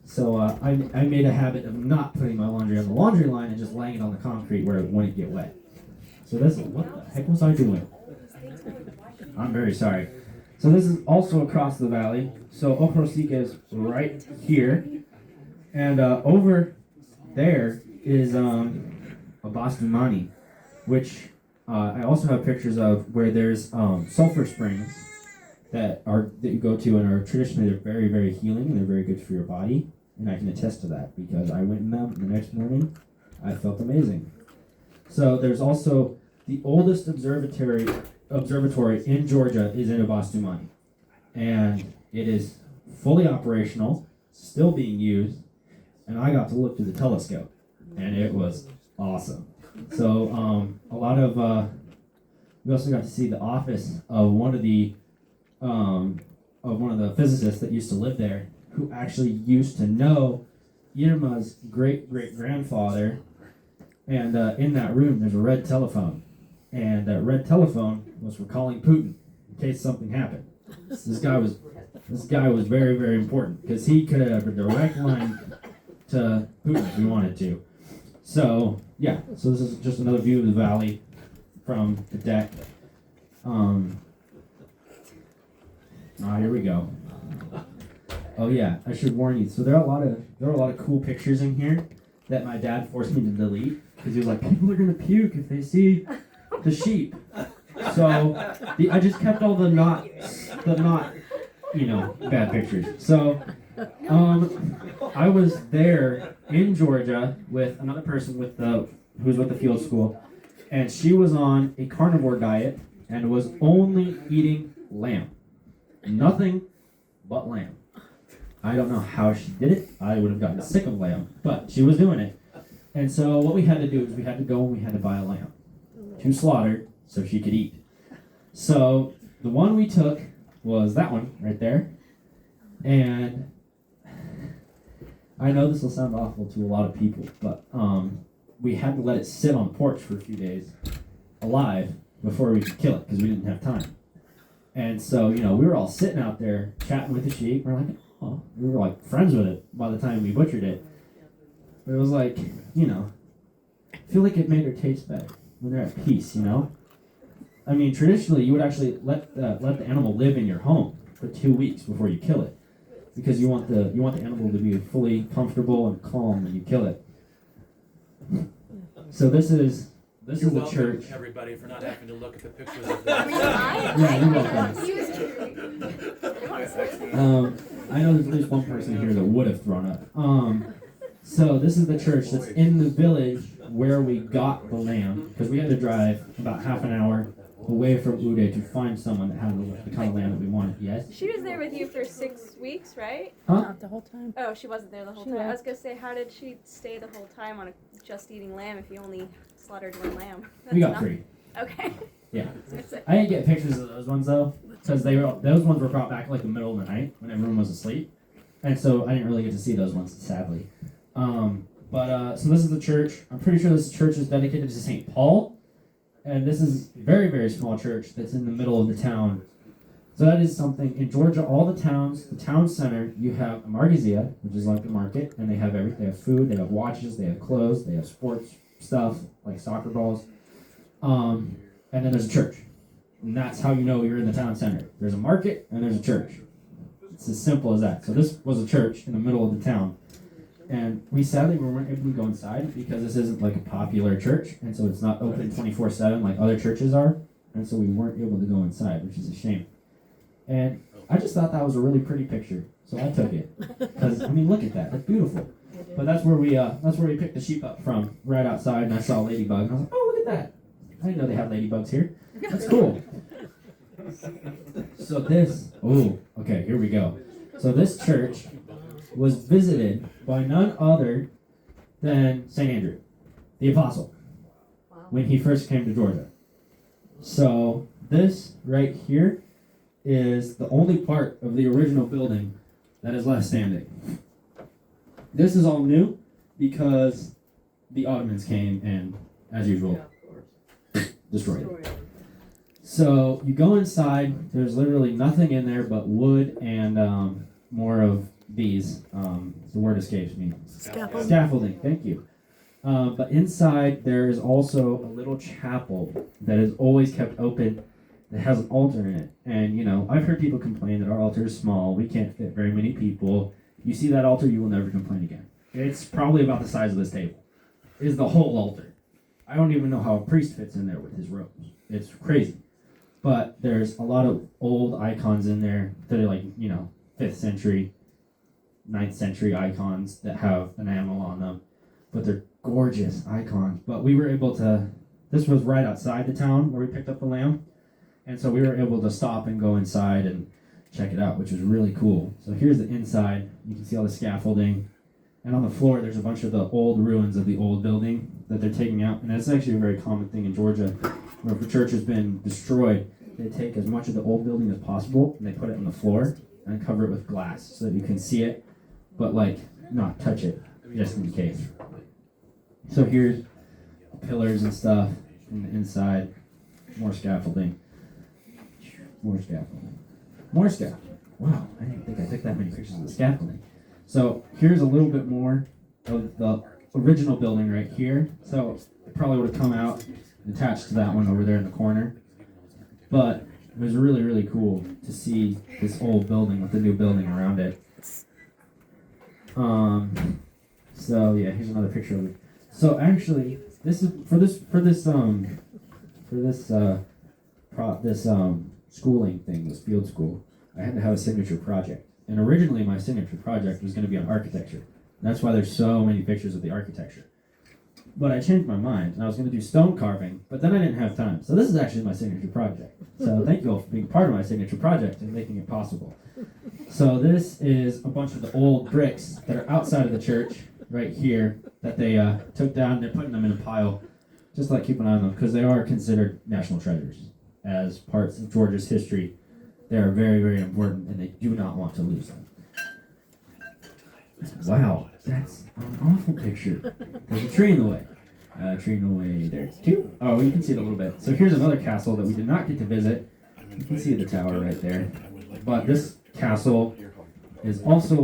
So I made a habit of not putting my laundry on the laundry line and just laying it on the concrete where it wouldn't get wet. So this, what the heck was I doing? I'm very sorry. So this is also across the valley. So Okrosika is right here. And over there is Abastumani, which I also have pictures of where there's sulfur springs that you go to and are traditionally they're very, very healing and they're very good for your body. And I can attest to that because I went in them the next morning. I felt amazing. So there's also the oldest observatory in Georgia is in Abastumani. And it is fully operational, still being used, and I got to look through the telescope, and it was awesome. So a lot of we also got to see the office of one of the physicists that used to live there, who actually used to know Irma's great-great-grandfather. And in that room, there's a red telephone, and that red telephone was for calling Putin in case something happened. This guy was very, very important because he could have a direct line to Putin if he wanted to. So yeah, so this is just another view of the valley from the deck. Here we go. Oh yeah, I should warn you. So there are a lot of cool pictures in here that my dad forced me to delete because he was like, people are gonna puke if they see the sheep. So I just kept all the not bad pictures. So I was there in Georgia with another person who was with the field school, and she was on a carnivore diet and was only eating lamb. Nothing but lamb. I don't know how she did it. I would have gotten sick of lamb, but she was doing it. And so what we had to do is we had to go and we had to buy a lamb to slaughter so she could eat. So the one we took was that one right there. And I know this will sound awful to a lot of people, but we had to let it sit on the porch for a few days alive before we could kill it because we didn't have time. And so, we were all sitting out there chatting with the sheep. We're like, oh, we were like friends with it by the time we butchered it. But it was like, I feel like it made her taste better when they're at peace, I mean, traditionally, you would actually let the animal live in your home for 2 weeks before you kill it, because you want the animal to be fully comfortable and calm when you kill it. So this is the church. Everybody, for not having to look at the pictures of the. Yeah, you're welcome. I know there's at least one person here that would have thrown up. So this is the church that's in the village where we got the lamb, because we had to drive about half an hour away from Uday to find someone that had the kind of lamb that we wanted. Yes? She was there with you for 6 weeks, right? Huh? Not the whole time. Oh, she wasn't there the whole She time. I left. was gonna say, how did she stay the whole time on just eating lamb if you only slaughtered one lamb? We got That's 3. Okay. Yeah. I didn't get pictures of those ones though, because those ones were brought back like the middle of the night when everyone was asleep, and so I didn't really get to see those ones, sadly. So this is the church. I'm pretty sure this church is dedicated to St. Paul, and this is a very, very small church that's in the middle of the town. So that is something in Georgia. All the towns, the town center, you have a margizia, which is like the market, and they have everything. They have food, they have watches, they have clothes, they have sports stuff like soccer balls. And then there's a church. And that's how you know you're in the town center. There's a market and there's a church. It's as simple as that. So this was a church in the middle of the town. And we sadly weren't able to go inside because this isn't like a popular church. And so it's not open 24/7 like other churches are. And so we weren't able to go inside, which is a shame. And I just thought that was a really pretty picture. So I took it. Because, look at that. That's beautiful. But that's where we picked the sheep up from, right outside. And I saw a ladybug. And I was like, oh, look at that. I didn't know they have ladybugs here. That's cool. So here we go. So this church was visited by none other than St. Andrew, the apostle, when he first came to Georgia. So this right here is the only part of the original building that is left standing. This is all new because the Ottomans came and, as usual, destroyed it. Destroy it. So you go inside. There's literally nothing in there but wood and more of these. The word escapes me. Scaffolding. Thank you. But inside there is also a little chapel that is always kept open. That has an altar in it. And I've heard people complain that our altar is small. We can't fit very many people. You see that altar, you will never complain again. It's probably about the size of this table. It is the whole altar. I don't even know how a priest fits in there with his robes. It's crazy. But there's a lot of old icons in there that are like, 5th century, 9th century icons that have an animal on them. But they're gorgeous icons. But we were able to, this was right outside the town where we picked up the lamb. And so we were able to stop and go inside and check it out, which was really cool. So here's the inside. You can see all the scaffolding. And on the floor, there's a bunch of the old ruins of the old building that they're taking out. And that's actually a very common thing in Georgia. Where if a church has been destroyed, they take as much of the old building as possible and they put it on the floor and cover it with glass so that you can see it, but not touch it, just in case. So here's pillars and stuff from the inside. More scaffolding. More scaffolding. More scaffolding. Wow, I didn't think I took that many pictures of the scaffolding. So here's a little bit more of the original building right here. So it probably would have come out and attached to that one over there in the corner. But it was really, really cool to see this old building with the new building around it. So yeah, here's another picture of it. So actually, this is for this schooling thing, this field school, I had to have a signature project. And originally my signature project was going to be on architecture. That's why there's so many pictures of the architecture. But I changed my mind, and I was going to do stone carving, but then I didn't have time. So this is actually my signature project. So thank you all for being part of my signature project and making it possible. So this is a bunch of the old bricks that are outside of the church, right here, that they took down. They're putting them in a pile, just like keep an eye on them, because they are considered national treasures. As parts of Georgia's history, they are very, very important, and they do not want to lose them. Wow, that's an awful picture. There's a tree in the way. Tree in the way. There's two. Oh, you can see it a little bit. So here's another castle that we did not get to visit. You can see the tower right there. But this castle is also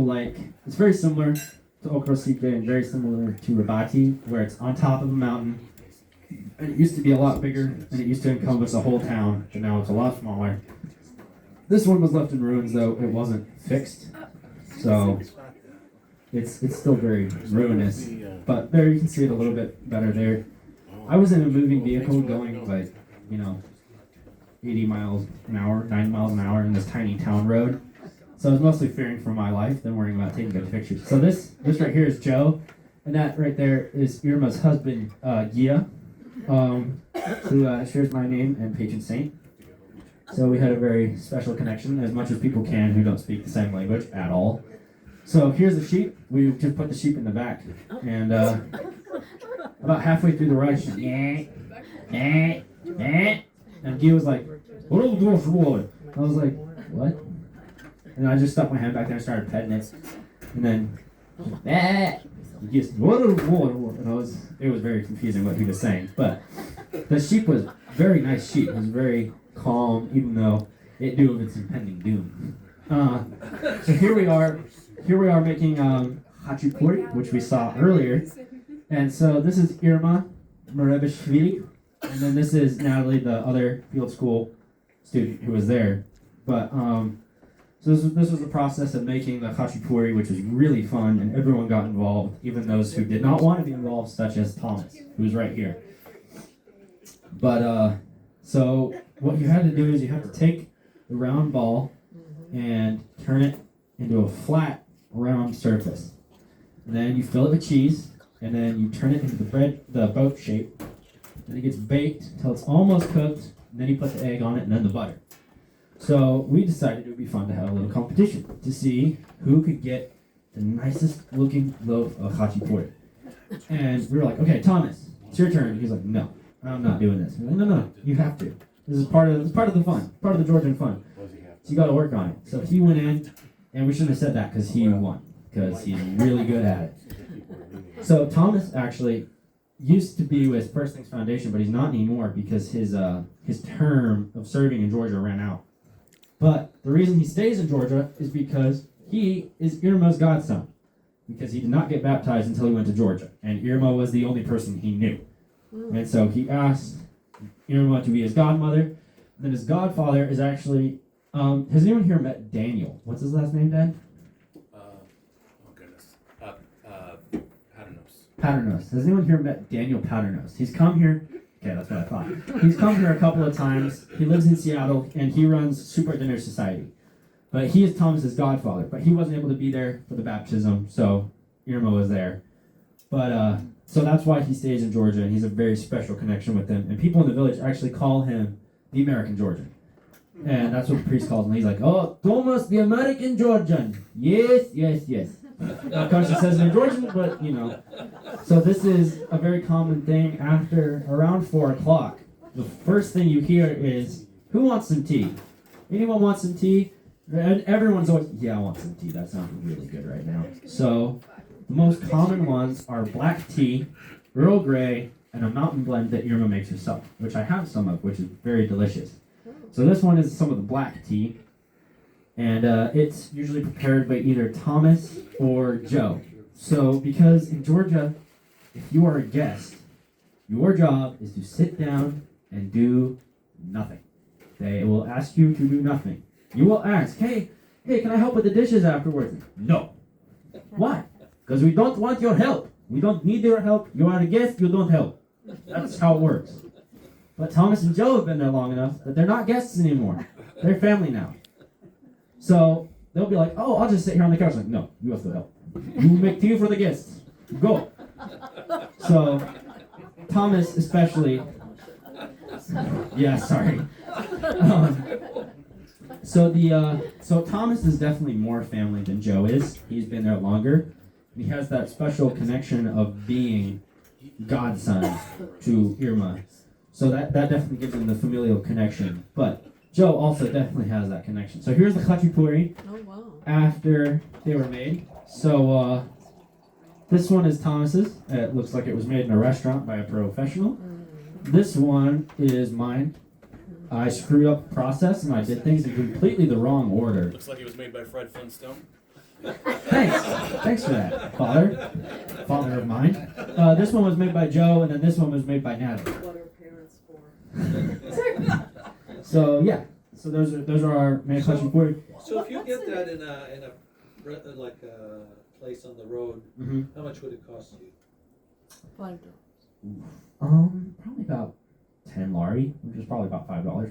it's very similar to Okrosipe and very similar to Rabati, where it's on top of a mountain. And it used to be a lot bigger, and it used to encompass a whole town, but now it's a lot smaller. This one was left in ruins, though it wasn't fixed. So it's still very ruinous, but there you can see it a little bit better there. I was in a moving vehicle going 80 miles an hour, 90 miles an hour in this tiny town road. So I was mostly fearing for my life than worrying about taking good pictures. So this right here is Joe, and that right there is Irma's husband, Gia, who shares my name and patron saint. So we had a very special connection, as much as people can who don't speak the same language at all. So here's the sheep. We just put the sheep in the back, and about halfway through the ride, she's and Gia was like, "What are you doing for what?" I was like, "What?" And I just stuck my hand back there and started petting it, and then what are you? And it was very confusing what he was saying, but the sheep was very nice sheep. It was very calm, even though it knew of its impending doom. So here we are making Hachipuri, which we saw earlier. And so this is Irma Marebishvili, and then this is Natalie, the other field school student who was there. But so this was the process of making the Hachipuri, which was really fun, and everyone got involved, even those who did not want to be involved, such as Thomas, who's right here. But so what you had to do is you have to take the round ball and turn it into a flat, round surface. And then you fill it with cheese, and then you turn it into the boat shape. Then it gets baked until it's almost cooked, and then you put the egg on it, and then the butter. So we decided it would be fun to have a little competition to see who could get the nicest looking loaf of Hachipuri. And we were like, okay, Thomas, it's your turn. He's like, no, I'm not doing this. We're like, no, you have to. This is part of the fun, part of the Georgian fun. So you got to work on it. So he went in, and we shouldn't have said that because he won, because he's really good at it. So Thomas actually used to be with First Things Foundation, but he's not anymore because his term of serving in Georgia ran out. But the reason he stays in Georgia is because he is Irma's godson, because he did not get baptized until he went to Georgia, and Irma was the only person he knew. And so he asked Irma to be his godmother. Then his godfather is actually, has anyone here met Daniel? What's his last name, Dan? Oh goodness. Paternos. Paternos. Has anyone here met Daniel Paternos? He's come here. Okay, that's what I thought. He's come here a couple of times. He lives in Seattle, and he runs Super Dinner Society. But he is Thomas's godfather. But he wasn't able to be there for the baptism, so Irma was there. But so that's why he stays in Georgia, and he's a very special connection with them. And people in the village actually call him the American Georgian. And that's what the priest calls him. He's like, oh, Thomas, the American Georgian. Yes, yes, yes. Of course, it says it in Georgian, but you know. So this is a very common thing after around 4 o'clock. The first thing you hear is, who wants some tea? Anyone want some tea? And everyone's always, yeah, I want some tea. That sounds really good right now. So the most common ones are black tea, Earl Grey, and a mountain blend that Irma makes herself, which I have some of, which is very delicious. So this one is some of the black tea, and it's usually prepared by either Thomas or Joe. So because in Georgia, if you are a guest, your job is to sit down and do nothing. They will ask you to do nothing. You will ask, hey, can I help with the dishes afterwards? No. Why? Because we don't want your help. We don't need your help. You are a guest, you don't help. That's how it works. But Thomas and Joe have been there long enough that they're not guests anymore. They're family now. So they'll be like, oh, I'll just sit here on the couch. Like, no, you have to help. You make tea for the guests. Go. So Thomas especially. Yeah, sorry. So Thomas is definitely more family than Joe is. He's been there longer. He has that special connection of being godson to Irma. So that definitely gives him the familial connection. But Joe also definitely has that connection. So here's the khachapuri after they were made. So this one is Thomas's. It looks like it was made in a restaurant by a professional. This one is mine. I screwed up the process and I did things in completely the wrong order. Looks like it was made by Fred Flintstone. Thanks for that, father of mine. This one was made by Joe, and then this one was made by Natalie. What are parents for? So yeah, so those are our main question for you. So if you get that in a like a place on the road, how much would it cost you? Probably about 10 lari, which is probably about $5.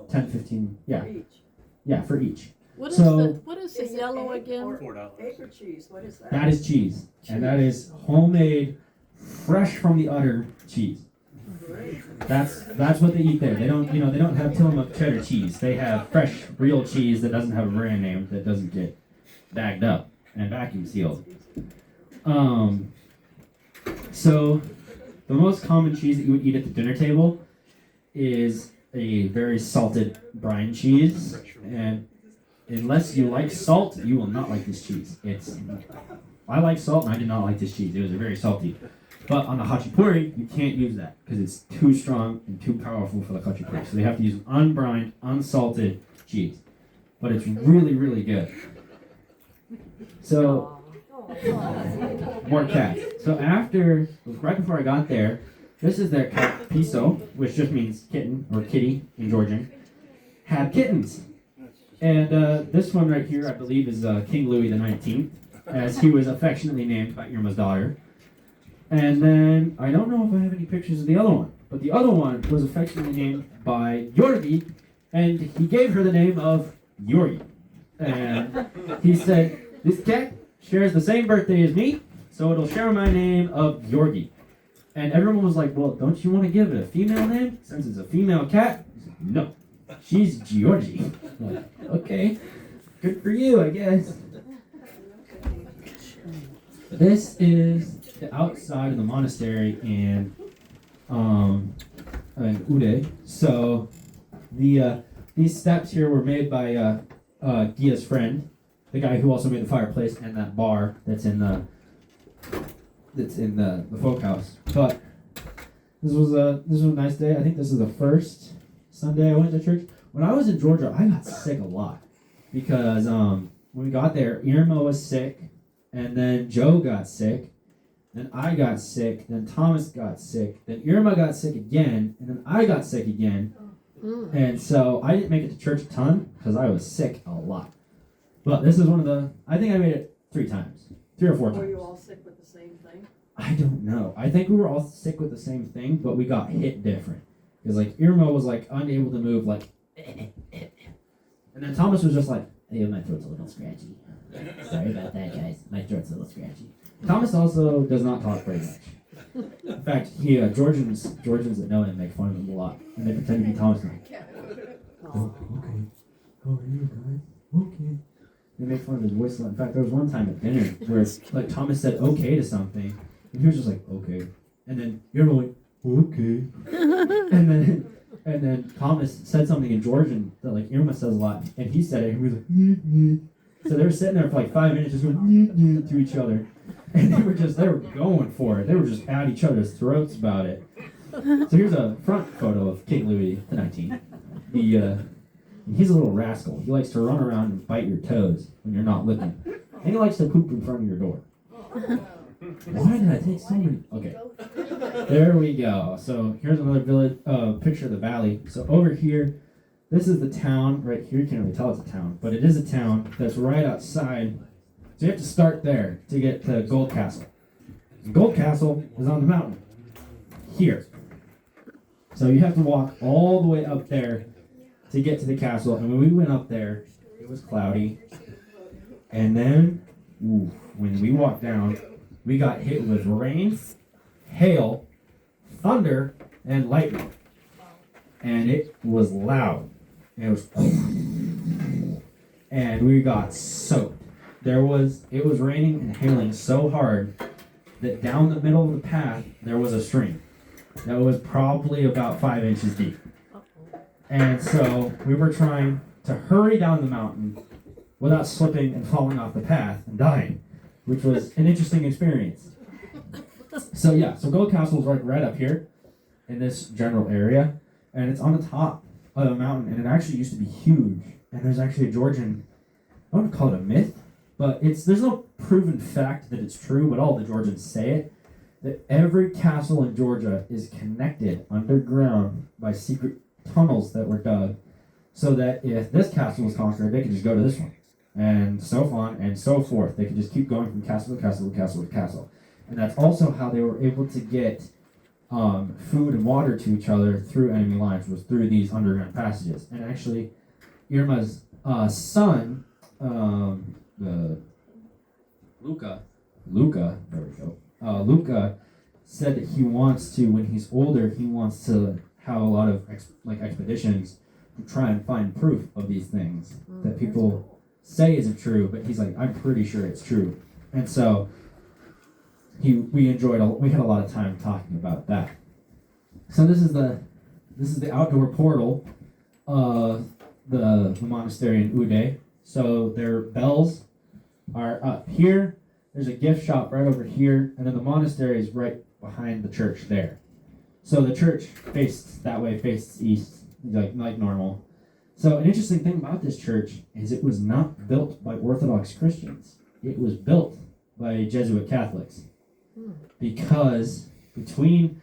10, 15, yeah. For each. Yeah, for each. What is So- the Is it yellow egg again? or $4. Acre cheese, what is that? That is cheese, and that is homemade, fresh from the udder cheese. Great. That's what they eat there. They don't have Tillamook cheddar cheese. They have fresh, real cheese that doesn't have a brand name, that doesn't get bagged up and vacuum sealed. So the most common cheese that you would eat at the dinner table is a very salted brine cheese, and unless you like salt, you will not like this cheese. I like salt, and I did not like this cheese. It was very salty. But on the khachapuri, you can't use that because it's too strong and too powerful for the khachapuri. So they have to use unbrined, unsalted cheese. But it's really, really good. So, more cats. So right before I got there, this is their cat, Piso, which just means kitten or kitty in Georgian, had kittens. And this one right here, I believe, is King Louis XIX, as he was affectionately named by Irma's daughter. And then, I don't know if I have any pictures of the other one, but the other one was affectionately named by Yorgi, and he gave her the name of Yorgi. And he said, this cat shares the same birthday as me, so it'll share my name of Yorgi. And everyone was like, well, don't you want to give it a female name, since it's a female cat? He said, no, she's Georgie. I'm like, okay, good for you, I guess. This is the outside of the monastery in Ude. So these steps here were made by Gia's friend, the guy who also made the fireplace and that bar that's in the that's in the folk house. But this was a nice day. I think this is the first Sunday I went to church. When I was in Georgia, I got sick a lot because when we got there, Irma was sick, and then Joe got sick, then I got sick, then Thomas got sick, then Irma got sick again, and then I got sick again. And so I didn't make it to church a ton because I was sick a lot. But this is one of the, I think I made it 3 times, 3 or 4 times. Were you all sick with the same thing? I don't know. I think we were all sick with the same thing, but we got hit different. Because like Irma was like unable to move, like, and then Thomas was just like, hey, my throat's a little scratchy. Sorry about that, guys. My throat's a little scratchy. Thomas also does not talk very much. In fact, Georgians that know him make fun of him a lot, and they pretend to be Thomas. Like, oh, okay. How are you guys? Okay. They make fun of his voice a lot. In fact, there was one time at dinner where like Thomas said okay to something, and he was just like okay, and then Irma went okay, and then Thomas said something in Georgian that like Irma says a lot, and he said it, and he was like nyeh, nyeh. So they were sitting there for like 5 minutes just going nyeh, nyeh, to each other, and they were going for it. They were just at each other's throats about it. So here's a front photo of King Louis XIX. He's a little rascal. He likes to run around and bite your toes when you're not looking. And he likes to poop in front of your door. Why did I take so many? Okay. There we go. So here's another village picture of the valley. So over here, this is the town right here. You can't really tell it's a town, but it is a town that's right outside. So you have to start there to get to Gold Castle. And Gold Castle is on the mountain here. So you have to walk all the way up there to get to the castle. And when we went up there, it was cloudy. And then, when we walked down, we got hit with rain, hail, thunder, and lightning. And it was loud. It was, and we got soaked. It was raining and hailing so hard that down the middle of the path, there was a stream that was probably about 5 inches deep. And so we were trying to hurry down the mountain without slipping and falling off the path and dying, which was an interesting experience. So Gold Castle is right up here in this general area, and it's on the top of the mountain, and it actually used to be huge. And there's actually a Georgian, I don't want to call it a myth, but there's no proven fact that it's true, but all the Georgians say it, that every castle in Georgia is connected underground by secret tunnels that were dug, so that if this castle was conquered, they could just go to this one, and so on and so forth. They could just keep going from castle to castle to castle to castle. And that's also how they were able to get food and water to each other through enemy lines, was through these underground passages. And actually, Irma's son, Luca, there we go. Luca said that he wants to, when he's older, he wants to have a lot of expeditions to try and find proof of these things that people say isn't true, but he's like, I'm pretty sure it's true. And so we had a lot of time talking about that. So this is the outdoor portal of the monastery in Ude. So their bells are up here. There's a gift shop right over here, and then the monastery is right behind the church there. So the church faces that way, faces east, like normal. So an interesting thing about this church is it was not built by Orthodox Christians. It was built by Jesuit Catholics. Because between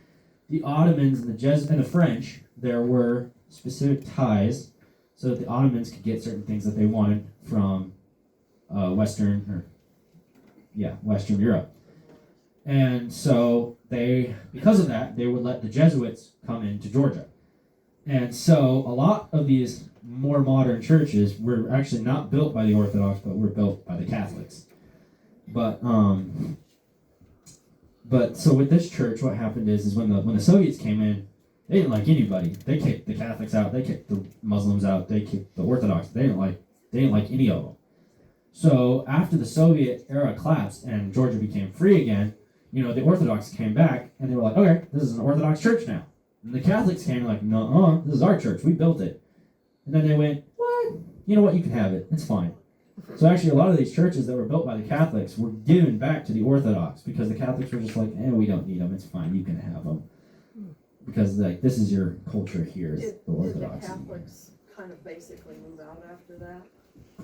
the Ottomans and the French, there were specific ties so that the Ottomans could get certain things that they wanted from Western Europe. And so because of that, they would let the Jesuits come into Georgia. And so a lot of these more modern churches were actually not built by the Orthodox, but were built by the Catholics. But so with this church, what happened is when the Soviets came in, they didn't like anybody. They kicked the Catholics out. They kicked the Muslims out. They kicked the Orthodox. They didn't like any of them. So after the Soviet era collapsed and Georgia became free again, the Orthodox came back and they were like, okay, this is an Orthodox church now. And the Catholics came like, no, this is our church. We built it. And then they went, what? You know what? You can have it. It's fine. So actually, a lot of these churches that were built by the Catholics were given back to the Orthodox because the Catholics were just like, we don't need them. It's fine. You can have them. Because like this is your culture here, is Did the the Orthodox. Catholics kind of basically move out after that?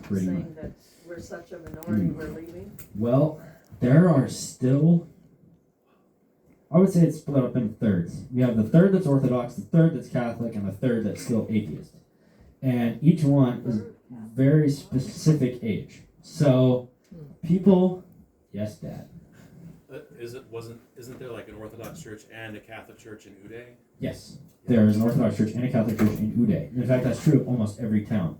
Pretty much. Saying that we're such a minority, we're leaving? Well, there are still, I would say it's split up in thirds. We have the third that's Orthodox, the third that's Catholic, and the third that's still atheist. And each one is very specific age. So people, yes, Dad. Isn't there like an Orthodox church and a Catholic church in Uday? Yes, there is an Orthodox church and a Catholic church in Uday. In fact, that's true of almost every town.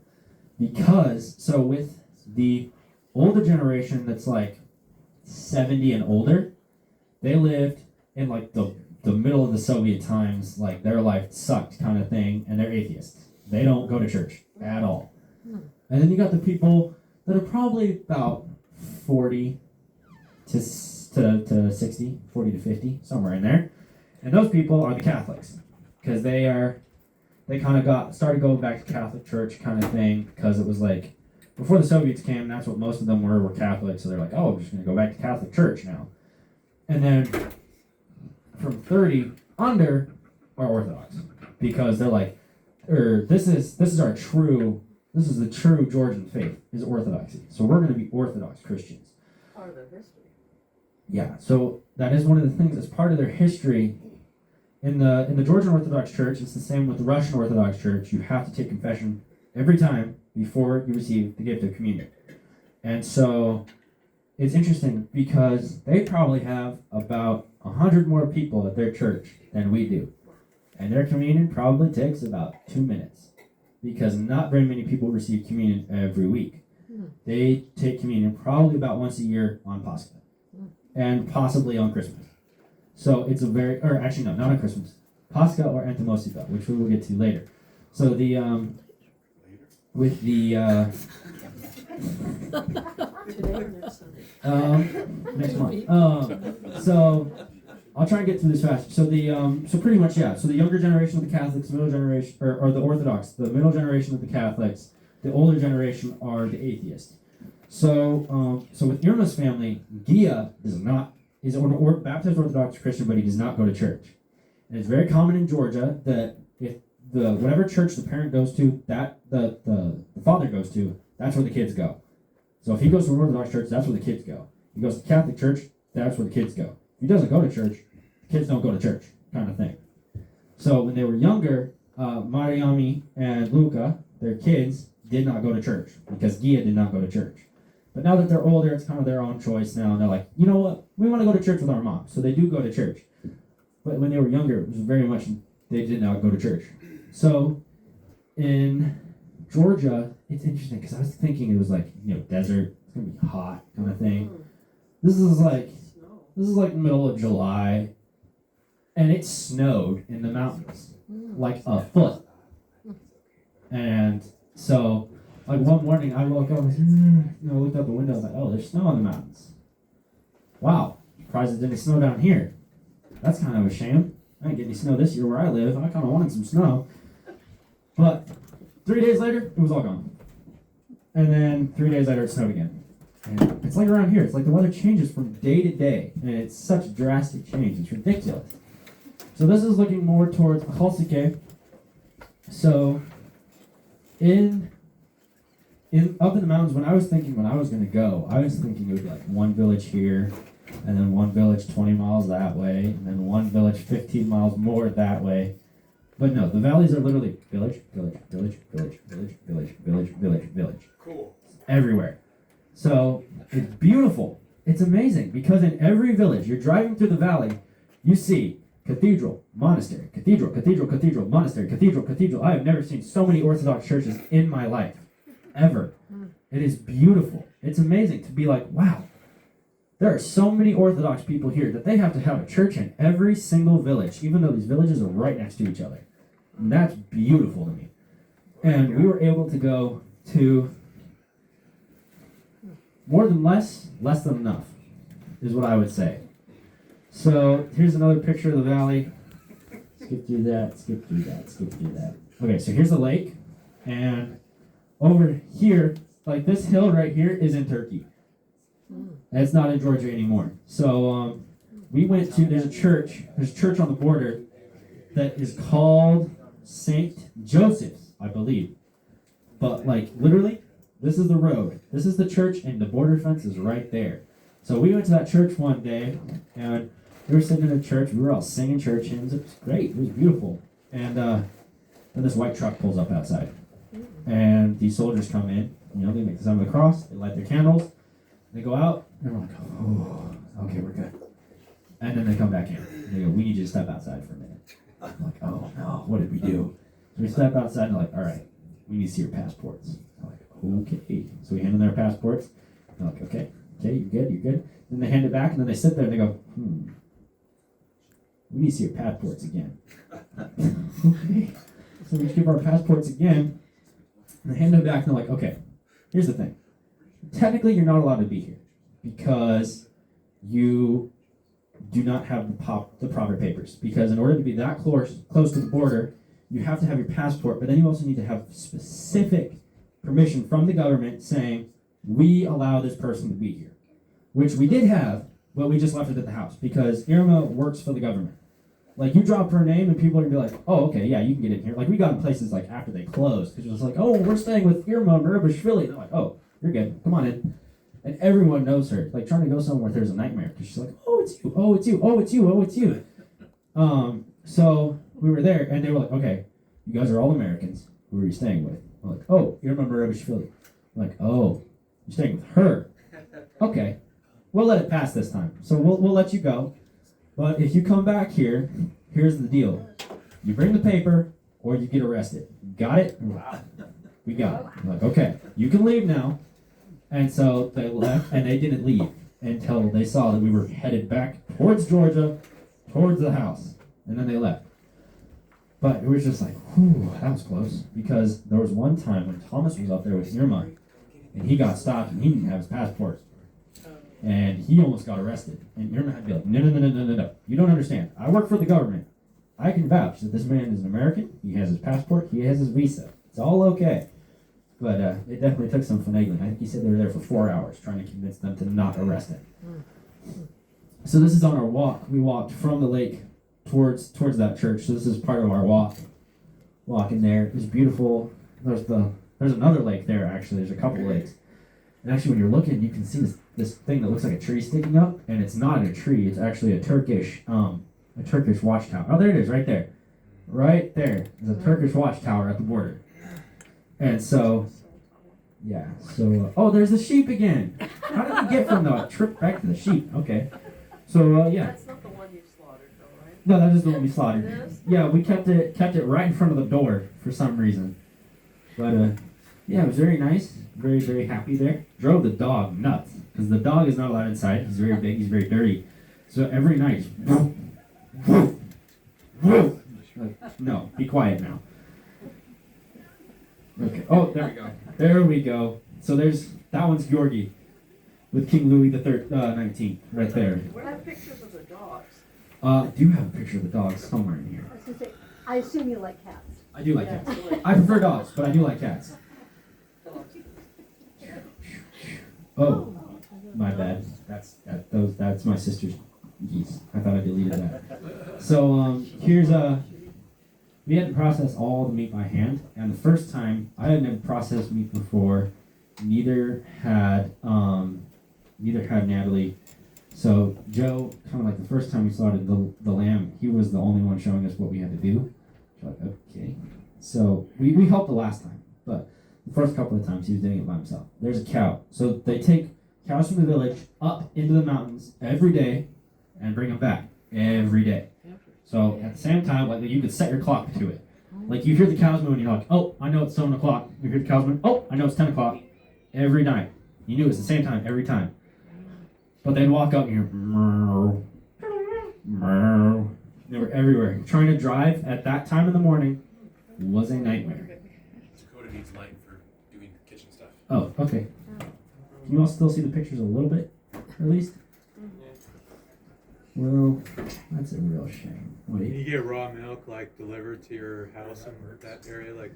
Because, so with the older generation that's like 70 and older, they lived in like the middle of the Soviet times, like their life sucked kind of thing, and they're atheists. They don't go to church at all. And then you got the people that are probably about 40 to 60, 40 to 50, somewhere in there. And those people are the Catholics, because they kind of started going back to Catholic church kind of thing, because it was like, before the Soviets came, that's what most of them were Catholic, so they're like, oh, we're just going to go back to Catholic church now. And then from 30 under are Orthodox, because they're like, this is the true Georgian faith, is Orthodoxy. So we're going to be Orthodox Christians. Part of their history. Yeah, so that is one of the things that's part of their history. In the Georgian Orthodox Church, it's the same with the Russian Orthodox Church. You have to take confession every time before you receive the gift of communion. And so it's interesting because they probably have about 100 more people at their church than we do. And their communion probably takes about 2 minutes because not very many people receive communion every week. They take communion probably about once a year on Pascha and possibly on Christmas. So it's not on Christmas. Pascha or Antimosiva, which we will get to later. So Today or next Sunday? next month. So I'll try and get through this fast. So so pretty much, yeah. So the younger generation of the Catholics, middle generation, or the Orthodox, the middle generation of the Catholics, the older generation are the atheists. So with Irma's family, Gia is an baptized Orthodox Christian, but he does not go to church. And it's very common in Georgia that if whatever church the parent goes to, that the father goes to, that's where the kids go. So if he goes to an Orthodox church, that's where the kids go. If he goes to Catholic church, that's where the kids go. If he doesn't go to church, the kids don't go to church, kind of thing. So when they were younger, Mariami and Luca, their kids, did not go to church because Gia did not go to church. But now that they're older, it's kind of their own choice now. And they're like, you know what? We want to go to church with our mom. So they do go to church. But when they were younger, it was very much, they did not go to church. So in Georgia, it's interesting because I was thinking it was like, desert. It's going to be hot kind of thing. This is like middle of July. And it snowed in the mountains. Like a foot. And so, like one morning, I woke up and looked out the window. I was like, oh, there's snow on the mountains. Wow. Surprised it didn't snow down here. That's kind of a shame. I didn't get any snow this year where I live. I kind of wanted some snow. But 3 days later, it was all gone. And then 3 days later, it snowed again. And it's like around here. It's like the weather changes from day to day. And it's such a drastic change. It's ridiculous. So this is looking more towards Chalcike. So up in the mountains, when I was going to go, I was thinking it would be like one village here, and then one village 20 miles that way, and then one village 15 miles more that way. But no, the valleys are literally village, village, village, village, village, village, village, village, village. Cool. Everywhere. So it's beautiful. It's amazing because in every village, you're driving through the valley, you see cathedral, monastery, cathedral, cathedral, cathedral, monastery, cathedral, cathedral. I have never seen so many Orthodox churches in my life. Ever. It is beautiful. It's amazing to be like, wow, there are so many Orthodox people here that they have to have a church in every single village, even though these villages are right next to each other. And that's beautiful to me. And we were able to go to more than less than enough, is what I would say. So here's another picture of the valley. Skip through that, skip through that, skip through that. Okay, so here's the lake, and over here like this hill right here is in Turkey. It's not in Georgia anymore. So we went to there's a church on the border that is called St. Joseph's, I believe. But like literally, this is the road. This is the church, and the border fence is right there. So we went to that church one day, and we were sitting in a church. We were all singing church hymns. It was great. It was beautiful. And then this white truck pulls up outside, and these soldiers come in. You know, they make the sign of the cross. They light their candles. They go out, and we're like, oh, okay, we're good. And then they come back in. And they go, we need you to step outside for a minute. I'm like, oh no, what did we do? So we step outside, and they're like, all right, we need to see your passports. I'm like, okay. So we hand them their passports. They're like, okay, you're good. Then they hand it back, and then they sit there, and they go, we need to see your passports again. Okay. So we give our passports again, and they hand them back, and they're like, okay, here's the thing. Technically, you're not allowed to be here because you do not have the proper papers. Because in order to be that close to the border, you have to have your passport, but then you also need to have specific permission from the government saying, we allow this person to be here. Which we did have, but we just left it at the house because Irma works for the government. Like, you drop her name and people are going to be like, oh, okay, yeah, you can get in here. Like, we got in places like after they closed because it was like, oh, we're staying with Irma Merabashvili. They're like, oh, you're good. Come on in. And everyone knows her. Like, trying to go somewhere with her is a nightmare because she's like, oh, it's you. Oh, it's you. Oh, it's you. Oh, it's you. So we were there and they were like, okay, you guys are all Americans. Who are you staying with? We're like, oh, Irma Merabashvili. I'm like, oh, you're staying with her. Okay. We'll let it pass this time. So we'll let you go. But if you come back here, here's the deal. You bring the paper or you get arrested. Got it? We got it. I'm like, okay, you can leave now. And so they left, and they didn't leave until they saw that we were headed back towards Georgia, towards the house. And then they left. But it was just like, whew, that was close. Because there was one time when Thomas was up there with Irma, and he got stopped, and he didn't have his passport. And he almost got arrested. And Irma had to be like, no. You don't understand. I work for the government. I can vouch that this man is an American. He has his passport. He has his visa. It's all okay. But it definitely took some finagling. I think he said they were there for 4 hours trying to convince them to not arrest him. So this is on our walk. We walked from the lake towards that church. So this is part of our walk. Walking there. It was beautiful. There's another lake there, actually. There's a couple lakes. And actually, when you're looking, you can see this thing that looks like a tree sticking up, and it's not a tree. It's actually a Turkish watchtower. Oh, there it is, right there. Right there. There's a Turkish watchtower at the border. And so, yeah. So, oh, there's the sheep again. How did we get from the trip back to the sheep? Okay. So, yeah. That's not the one you slaughtered, though, right? No, that is the one we slaughtered. It is? Yeah, we kept it right in front of the door for some reason. But yeah, it was very nice. Very, very happy there. Drove the dog nuts because the dog is not allowed inside. He's very big. He's very dirty. So every night, like, no, be quiet now. Okay. Oh, there we go. There we go. So that one's Georgi with King Louis the 19th right there. What are pictures of the dogs? I do have a picture of the dogs somewhere in here. I was gonna say, I assume you like cats. I do like cats. I prefer dogs, but I do like cats. Oh, my bad. That's my sister's geese. I thought I deleted that. So here's we had to process all the meat by hand, and the first time I had never processed meat before. Neither had Natalie. So Joe, kind of like the first time we slaughtered the lamb, he was the only one showing us what we had to do. Like, okay. So we helped the last time, but the first couple of times he was doing it by himself. There's a cow. So they take cows from the village up into the mountains every day and bring them back every day. So at the same time, like you could set your clock to it. Like you hear the cows moo and you're like, oh, I know it's 7 o'clock. You hear the cows moo, oh, I know it's 10 o'clock. Every night. You knew it was the same time every time. But they'd walk up and you're moo, moo. They were everywhere. Trying to drive at that time in the morning was a nightmare. Dakota needs light for doing kitchen stuff. Oh, okay. Can you all still see the pictures a little bit, at least? Well, that's a real shame. Can Wait. you get raw milk like delivered to your house in that area? Like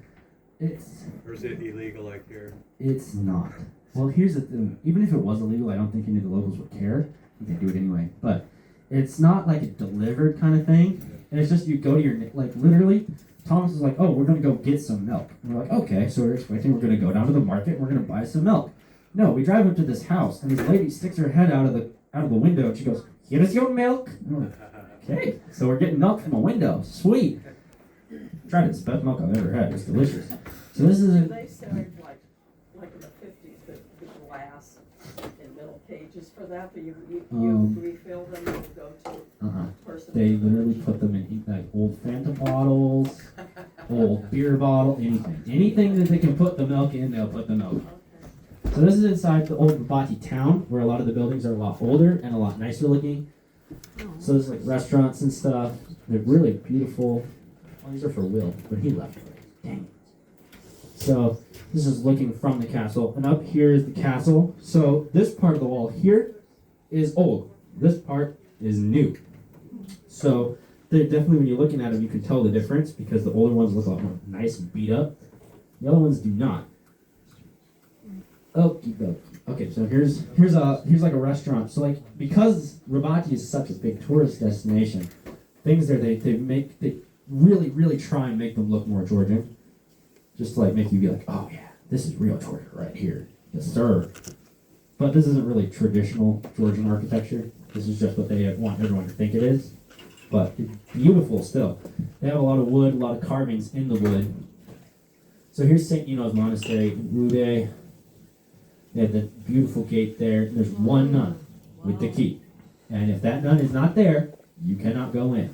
Or is it illegal like here? It's not. Well, here's the thing. Even if it was illegal, I don't think any of the locals would care. I think they do it anyway. But it's not like a delivered kind of thing. And it's just you go to your, like literally, Thomas is like, oh, we're going to go get some milk. And we're like, okay, so we're expecting we're going to go down to the market and we're going to buy some milk. No, we drive up to this house and this lady sticks her head out of the window and she goes, here's your milk. And we're like, okay, so we're getting milk from a window. Sweet. Tried it. It's the best milk I've ever had. It's delicious. So this is Do a, they sell like in the 50s, the glass and metal cages for that, but you refill them and you go to person? They literally put them in like old Fanta bottles, old beer bottle, anything that they can put the milk in, they'll put the milk in. So this is inside the old Rabati town, where a lot of the buildings are a lot older and a lot nicer looking. So there's like restaurants and stuff. They're really beautiful. Oh, these are for Will, but he left already. Dang. So this is looking from the castle, and up here is the castle. So this part of the wall here is old. This part is new. So they're definitely, when you're looking at them, you can tell the difference because the older ones look a lot more nice and beat up. The other ones do not. Okay, so here's like a restaurant. So like because Rabati is such a big tourist destination, things there they really try and make them look more Georgian. Just to like make you be like, oh yeah, this is real Georgia right here. Yes, sir. But this isn't really traditional Georgian architecture. This is just what they want everyone to think it is. But it's beautiful still. They have a lot of wood, a lot of carvings in the wood. So here's St. Eno's Monastery in Rude. They have the beautiful gate there. There's one nun with the key. And if that nun is not there, you cannot go in.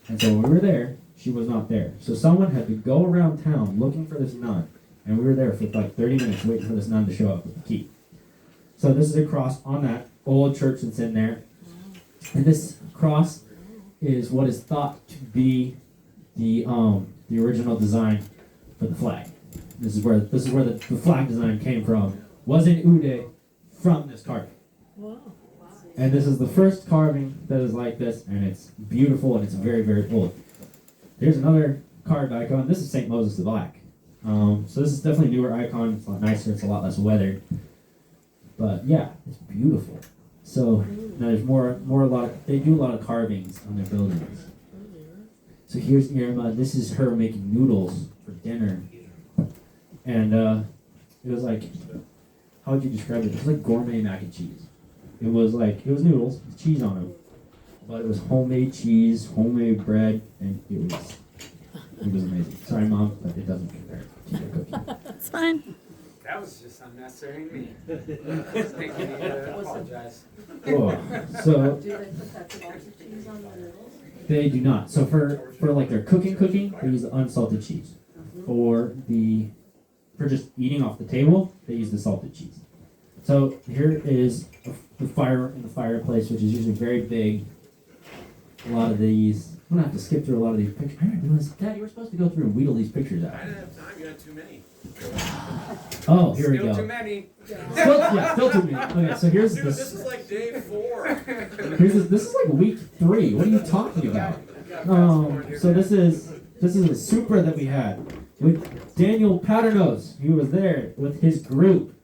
And so when we were there, she was not there. So someone had to go around town looking for this nun. And we were there for like 30 minutes waiting for this nun to show up with the key. So this is a cross on that old church that's in there. And this cross is what is thought to be the original design for the flag. This is where the flag design came from. Was in Ude from this carving. Wow. And this is the first carving that is like this, and it's beautiful and it's very, very old. Here's another carved icon. This is St. Moses the Black. So this is definitely a newer icon. It's a lot nicer. It's a lot less weathered. But yeah, it's beautiful. So now there's they do a lot of carvings on their buildings. So here's Irma. This is her making noodles for dinner. And it was like, how would you describe it? It was like gourmet mac and cheese. It was noodles with cheese on them. But it was homemade cheese, homemade bread, and it was amazing. Sorry, Mom, but it doesn't compare to your cooking. That's fine. That was just unnecessary in me. I think you need to apologize. Oh, so Do they put that salted cheese on the noodles? they do not. So for like their cooking, they use the unsalted cheese. For just eating off the table, they use the salted cheese. So here is the fire in the fireplace, which is usually very big. A lot of these, I'm gonna have to skip through a lot of these pictures. I didn't realize, Dad, you were supposed to go through and wheedle these pictures out. I didn't have time, you had too many. Oh, here we Still go. too many. Still too many. Okay, so here's Dude, this. this is like day 4. This is like week 3. What are you talking about? So this is a Supra that we had with Daniel Paternos. He was there with his group,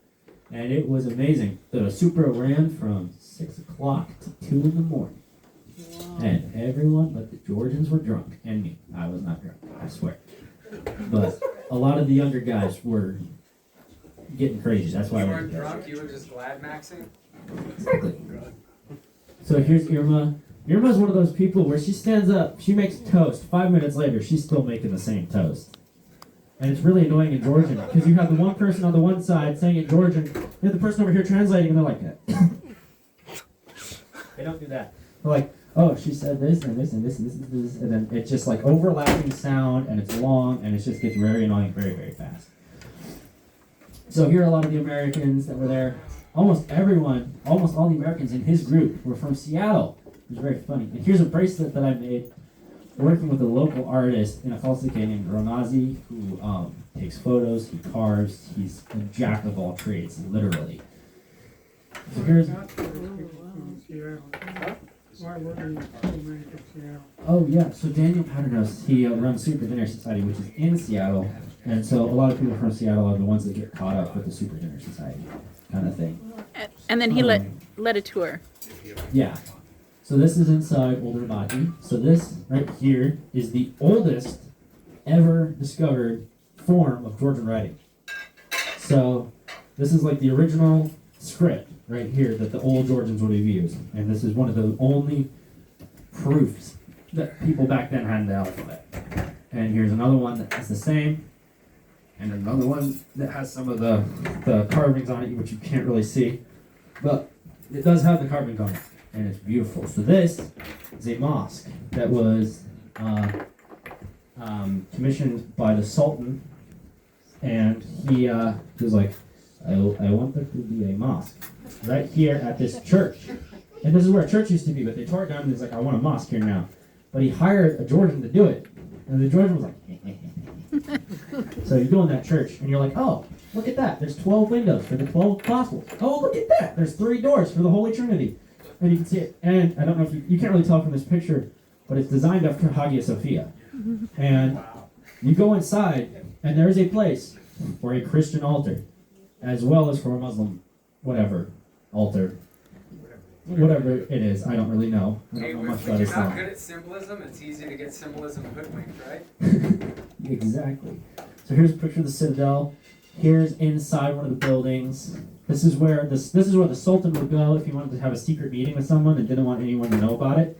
and it was amazing. The Supra ran from 6 o'clock to 2 in the morning. And everyone but the Georgians were drunk, and me. I was not drunk, I swear. But a lot of the younger guys were getting crazy. That's why You I weren't went drunk, you were just glad maxing? Exactly. So here's Irma. Irma's one of those people where she stands up, she makes toast. 5 minutes later, she's still making the same toast. And it's really annoying in Georgian because you have the one person on the one side saying it in Georgian, and the person over here translating, and they're like that. They don't do that. They're like, oh, she said this and this and this and this and this, and then it's just like overlapping sound, and it's long, and it just gets very annoying very, very fast. So here are a lot of the Americans that were there. Almost all the Americans in his group were from Seattle. It was very funny. And here's a bracelet that I made working with a local artist in a Falsike named Ronazi, who takes photos, he carves, he's a jack of all trades, literally. So here's... Oh yeah, so Daniel Paternos, he runs Super Dinner Society, which is in Seattle. And so a lot of people from Seattle are the ones that get caught up with the Super Dinner Society kind of thing. And then he led a tour. Yeah. So this is inside Old Rabati. So this right here is the oldest ever discovered form of Georgian writing. So this is like the original script right here that the old Georgians would have used. And this is one of the only proofs that people back then had in the alphabet. And here's another one that is the same. And another one that has some of the carvings on it, which you can't really see. But it does have the carvings on it. And it's beautiful. So this is a mosque that was commissioned by the Sultan. And he was like, I want there to be a mosque right here at this church. And this is where a church used to be, but they tore it down and he's like, I want a mosque here now. But he hired a Georgian to do it. And the Georgian was like, So you go in that church and you're like, oh, look at that. There's 12 windows for the 12 apostles. Oh, look at that. There's 3 doors for the Holy Trinity. And you can see it. And I don't know if you can't really tell from this picture, but it's designed after Hagia Sophia. And you go inside and there is a place for a Christian altar, as well as for a Muslim, altar. Whatever it is, I don't really know. I don't know much about When you're Islam. not good at symbolism, it's easy to get symbolism hoodwinked, right? Exactly. So here's a picture of the Citadel. Here's inside one of the buildings. This is where this is where the Sultan would go if he wanted to have a secret meeting with someone and didn't want anyone to know about it.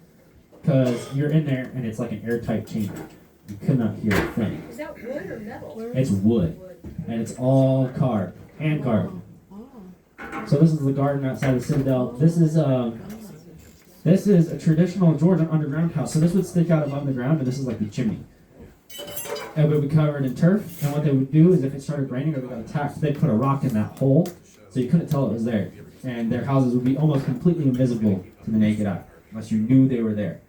Because you're in there and it's like an airtight chamber. You could not hear a thing. Is that wood or metal? It's wood. And it's all carved. Hand carved. So this is the garden outside the Citadel. This is a traditional Georgian underground house. So this would stick out above the ground, and this is like the chimney. And it would be covered in turf. And what they would do is, if it started raining or they got attacked, they'd put a rock in that hole, so you couldn't tell it was there. And their houses would be almost completely invisible to the naked eye, unless you knew they were there.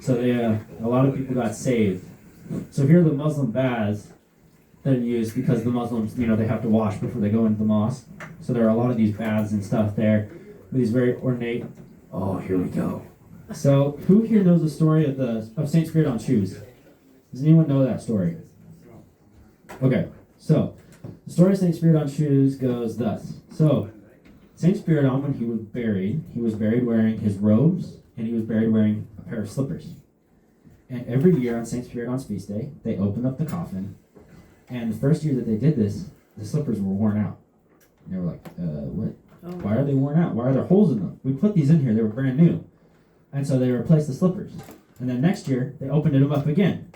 So a lot of people got saved. So here are the Muslim baths that are used because the Muslims, they have to wash before they go into the mosque. So there are a lot of these baths and stuff there, with these very ornate. Oh, here we go. So who here knows the story of Saint Spiridon shoes? Does anyone know that story? Okay, so the story of Saint Spiridon shoes goes thus. So Saint Spiridon, when he was buried wearing his robes, and he was buried wearing a pair of slippers. And every year on Saint Spiridon's feast day, they opened up the coffin. And the first year that they did this, the slippers were worn out. And they were like, what? Why are they worn out? Why are there holes in them? We put these in here. They were brand new. And so they replaced the slippers. And then next year, they opened them up again.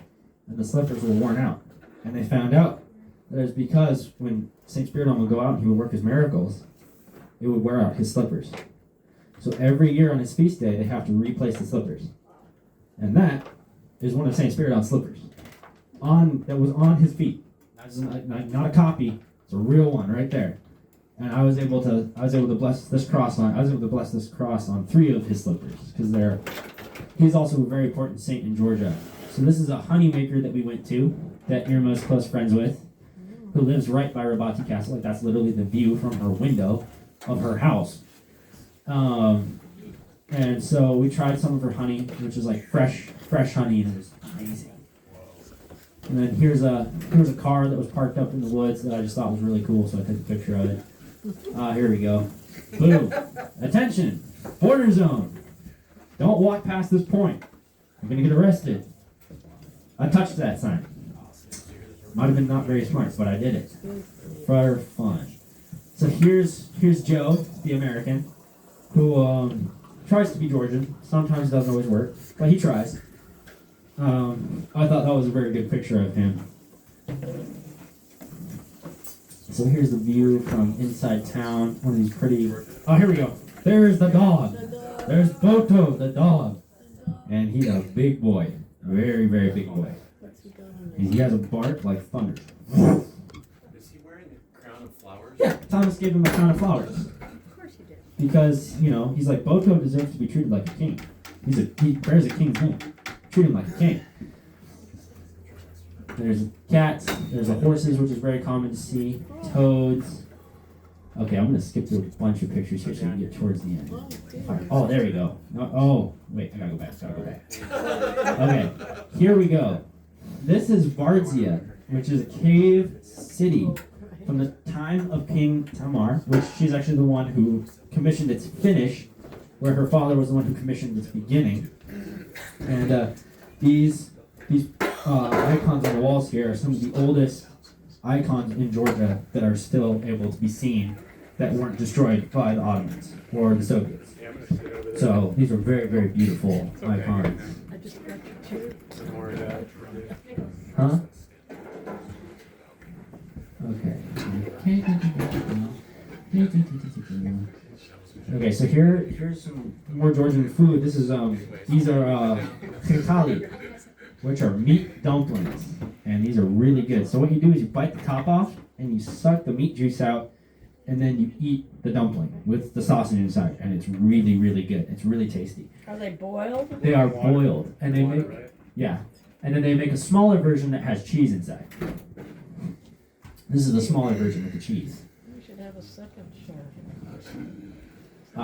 And the slippers were worn out. And they found out that it was because when St. Spiridon would go out and he would work his miracles, it would wear out his slippers. So every year on his feast day, they have to replace the slippers. And that is one of St. Spiridon's slippers. That was on his feet. Not a copy. It's a real one right there. And I was able to bless this cross on 3 of his slippers because he's also a very important saint in Georgia. So this is a honey maker that we went to that Irma's close friends with, who lives right by Rabati Castle. Like that's literally the view from her window of her house. And so we tried some of her honey, which is like fresh honey, and it was amazing. And then here's a car that was parked up in the woods that I just thought was really cool, so I took a picture of it. Here we go. Boom. Attention. Border zone. Don't walk past this point. I'm going to get arrested. I touched that sign. Might have been not very smart, but I did it. For fun. So here's Joe, the American, who tries to be Georgian. Sometimes doesn't always work, but he tries. I thought that was a very good picture of him. So here's the view from inside town. One of these pretty... Oh, here we go. There's the dog. There's Boto, the dog. And he's a big boy. Very, very big boy. He has a bark like thunder. Is he wearing a crown of flowers? Yeah, Thomas gave him a crown of flowers. Of course you did. Because, he's like, Boto deserves to be treated like a king. He bears a king's name. Treat him like a king. There's cats, there's horses, which is very common to see, toads. Okay, I'm going to skip through a bunch of pictures here so we can get towards the end. Oh, there we go. Oh, wait, I gotta go back. Okay, here we go. This is Vardzia. which is a cave city from the time of King Tamar, which she's actually the one who commissioned its finish, where her father was the one who commissioned its beginning. And these icons on the walls here are some of the oldest icons in Georgia that are still able to be seen that weren't destroyed by the Ottomans or the Soviets. So these are very, very beautiful icons. Huh? Okay. Okay, so here's some more Georgian food. This is these are chitali, which are meat dumplings, and these are really good. So what you do is you bite the top off and you suck the meat juice out, and then you eat the dumpling with the sausage inside, and it's really, really good. It's really tasty. Are they boiled? They are boiled, and they make and then they make a smaller version that has cheese inside. This is the smaller version with the cheese. We should have a second share.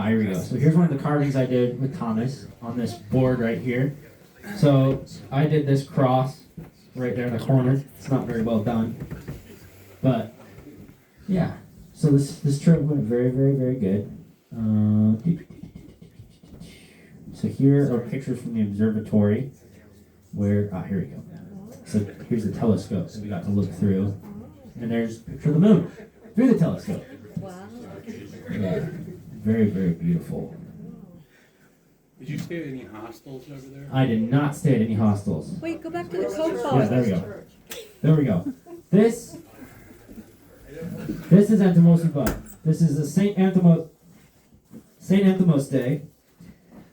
Here we go. So here's one of the carvings I did with Thomas on this board right here. So I did this cross right there in the corner. It's not very well done, but yeah. So this trip went very, very, very good. So here are pictures from the observatory where, here we go. So here's the telescope that we got to look through. And there's a picture of the moon through the telescope. Wow. Yeah, very, very beautiful. Did you stay at any hostels over there? I did not stay at any hostels. Wait, go back to the Coke Yeah, bowl. there we go. There we go. This is Anthemosiba. This is the Saint Anthemos Day,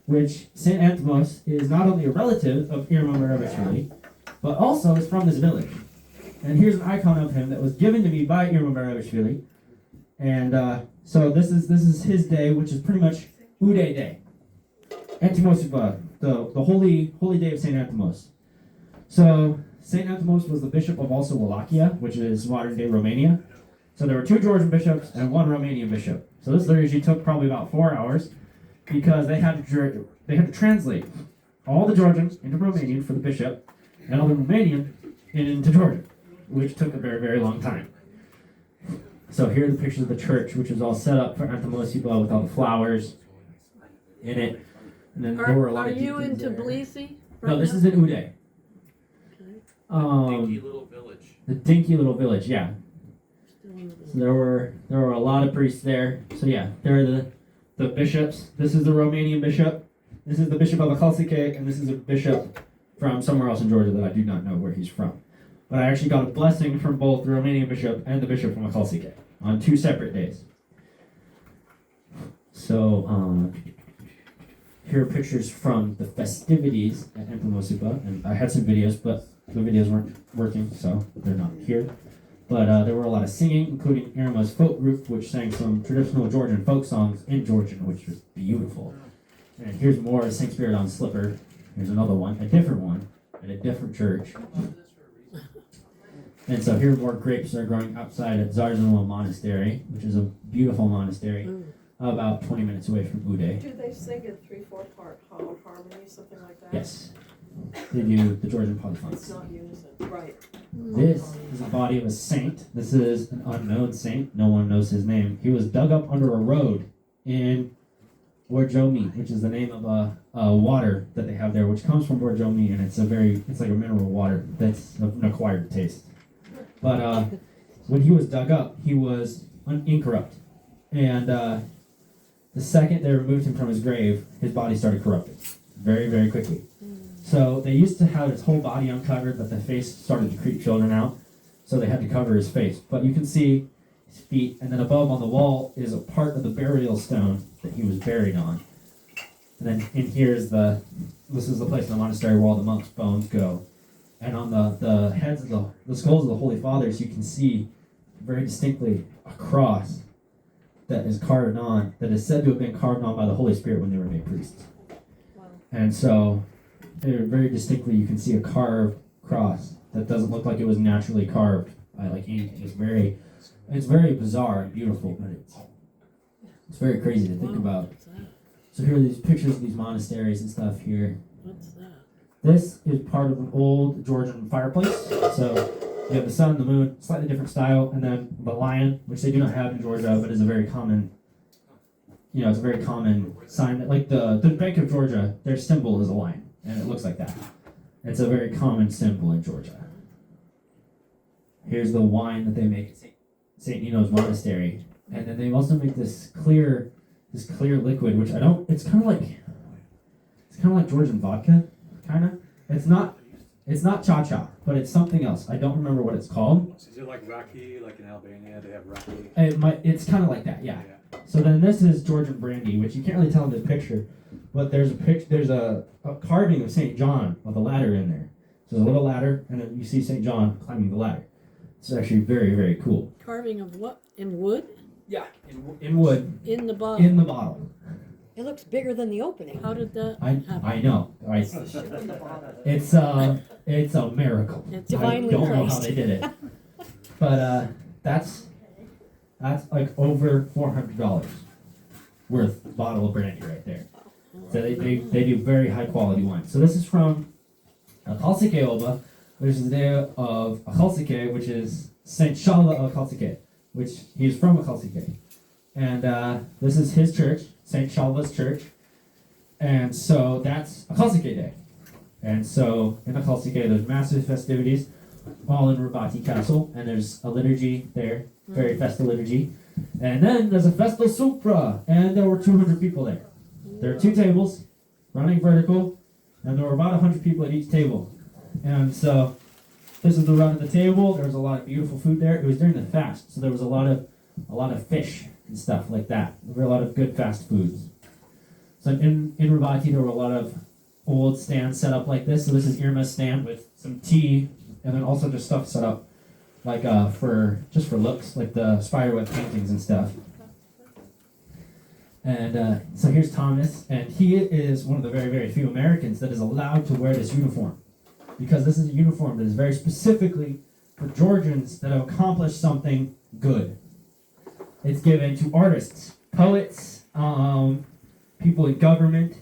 which Saint Anthemos is not only a relative of Irma Merabishvili, but also is from this village. And here's an icon of him that was given to me by Irma Merabishvili. And so this is his day, which is pretty much Uday Day. Anthemosiba, the holy day of Saint Anthemos. So Saint Anthemos was the bishop of also Wallachia, which is modern day Romania. So there were 2 Georgian bishops and 1 Romanian bishop. So this liturgy took probably about 4 hours because they had to translate all the Georgian into Romanian for the bishop and all the Romanian into Georgian, which took a very, very long time. So here are the pictures of the church, which is all set up for Anthemosiba with all the flowers in it. And then there were a lot Are of you deacons into there. Tbilisi? No, this is in Uday. Dinky little village. The dinky little village, yeah. So there were a lot of priests there. So yeah, there are the bishops. This is the Romanian bishop. This is the bishop of Akhalsike, and this is a bishop from somewhere else in Georgia that I do not know where he's from. But I actually got a blessing from both the Romanian bishop and the bishop from Akhalsike on 2 separate days. So here are pictures from the festivities at Anthemosiba, and I had some videos, but the videos weren't working, so they're not here. But there were a lot of singing, including Irma's folk group, which sang some traditional Georgian folk songs in Georgian, which was beautiful. And here's more of Saint Spiridon Slipper. Here's another one, a different one, at a different church. And so here are more grapes that are growing outside at Zarzanoa Monastery, which is a beautiful monastery, about 20 minutes away from Uday. Do they sing in 3/4 part harmony, something like that? Yes, they do the Georgian It's polyphonics. not unison, right? This is the body of a saint. This is an unknown saint. No one knows his name. He was dug up under a road in Borjomi, which is the name of a water that they have there, which comes from Borjomi, and it's like a mineral water that's an acquired taste. But when he was dug up, he was incorrupt, and the second they removed him from his grave, his body started corrupting very, very quickly. So they used to have his whole body uncovered, but the face started to creep children out, so they had to cover his face. But you can see his feet, and then above on the wall is a part of the burial stone that he was buried on. And then in here is this is the place in the monastery where all the monks' bones go. And on the heads of the skulls of the Holy Fathers, you can see very distinctly a cross that is carved on, that is said to have been carved on by the Holy Spirit when they were made priests. Wow. And so very distinctly you can see a carved cross that doesn't look like it was naturally carved by like anything. It's very bizarre and beautiful, but it's very crazy to think about. So here are these pictures of these monasteries and stuff here. What's that? This is part of an old Georgian fireplace. So You have the sun, the moon, slightly different style, and then the lion, which they do not have in Georgia, but is a very common, it's a very common sign. Like the Bank of Georgia, their symbol is a lion, and it looks like that. It's a very common symbol in Georgia. Here's the wine that they make at St. Nino's Monastery, and then they also make this clear liquid, which it's kind of like Georgian vodka, kind of. It's not cha-cha, but it's something else. I don't remember what it's called. Is it like Raki, like in Albania, they have Raki? It's kind of like that, yeah. So then this is Georgian brandy, which you can't really tell in the picture, but there's a carving of St. John with a ladder in there. So there's a little ladder, and then you see St. John climbing the ladder. It's actually very, very cool. Carving of what? In wood? Yeah, in wood. In the bottle? In the bottle. It looks bigger than the opening. How did that I know. It's a miracle. It's divinely I don't know how placed. they did it, but that's like over $400 worth bottle of brandy right there. So they do very high quality wine. So this is from Achalsike Oba, which is the name of Achalsike, which is Saint Shalva of Achalsike, which he's from Achalsike, and this is his church. St. Shalva's church, and so that's Achalsike Day. And so in Achalsike there's massive festivities, all in Rabati Castle, and there's a liturgy there, very festive liturgy. And then there's a Festal Supra, and there were 200 people there. There are 2 tables, running vertical, and there were about 100 people at each table. And so this is the run of the table. There was a lot of beautiful food there. It was during the fast, so there was a lot of fish and stuff like that. There were a lot of good fast foods. So in Rabati there were a lot of old stands set up like this. So this is Irma's stand with some tea, and then also just stuff set up like for looks, like the spiderweb paintings and stuff. And so here's Thomas, and he is one of the very, very few Americans that is allowed to wear this uniform, because this is a uniform that is very specifically for Georgians that have accomplished something good. It's given to artists, poets, people in government,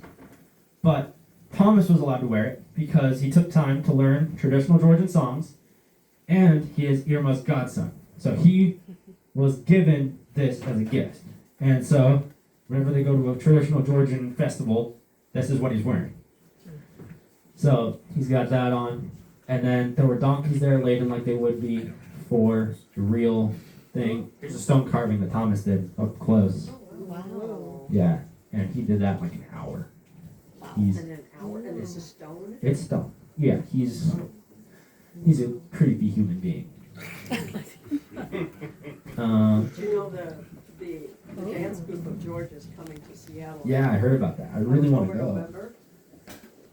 but Thomas was allowed to wear it because he took time to learn traditional Georgian songs, and he is Irma's godson. So he was given this as a gift. And so whenever they go to a traditional Georgian festival, this is what he's wearing. So he's got that on, and then there were donkeys there laden like they would be for the real thing. Here's a stone carving that Thomas did up close. Wow. Yeah, and he did that in like an hour. He's in an hour, and it's a stone? it's stone. Yeah, he's a creepy human being. Did you know the dance group of Georgia is coming to Seattle? Yeah, I heard about that. I really want to October, go. November.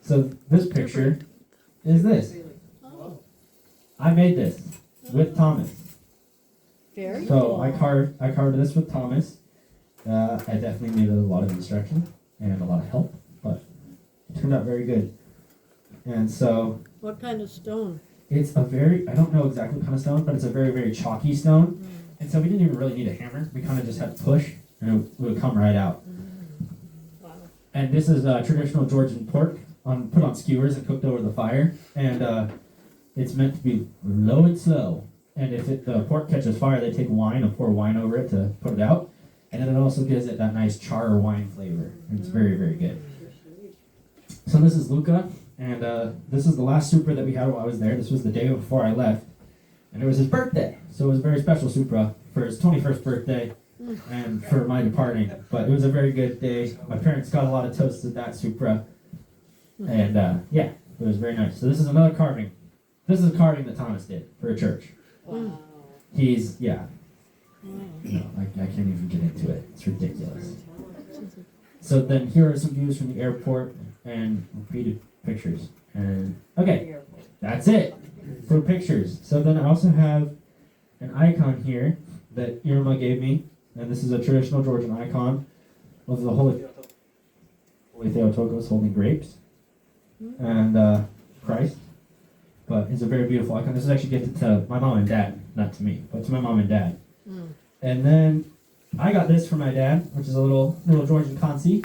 So this picture is this. I made this with Thomas. Very So cool. I carved this with Thomas. I definitely needed a lot of instruction and a lot of help, but it turned out very good. And so What kind of stone? it's I don't know exactly what kind of stone, but it's a very, very chalky stone. And so we didn't even really need a hammer. We kind of just had to push, and it would come right out. Wow. And this is traditional Georgian pork put on skewers and cooked over the fire. And it's meant to be low and slow. And if the pork catches fire, they take wine and pour wine over it to put it out. And then it also gives it that nice char wine flavor. And it's very, very good. So this is Luca, and this is the last Supra that we had while I was there. This was the day before I left. And it was his birthday. So it was a very special Supra for his 21st birthday and for my departing. But it was a very good day. My parents got a lot of toasts at that Supra. And yeah, it was very nice. So this is another carving. This is a carving that Thomas did for a church. Wow. He's, yeah. No, I can't even get into it. It's ridiculous. So then here are some views from the airport and repeated pictures. And okay, that's it for pictures. So then I also have an icon here that Irma gave me, and this is a traditional Georgian icon of the Holy Theotokos holding grapes and Christ. But it's a very beautiful icon. This is actually gifted to my mom and dad, not to me, but to my mom and dad. And then I got this for my dad, which is a little Georgian Kansi.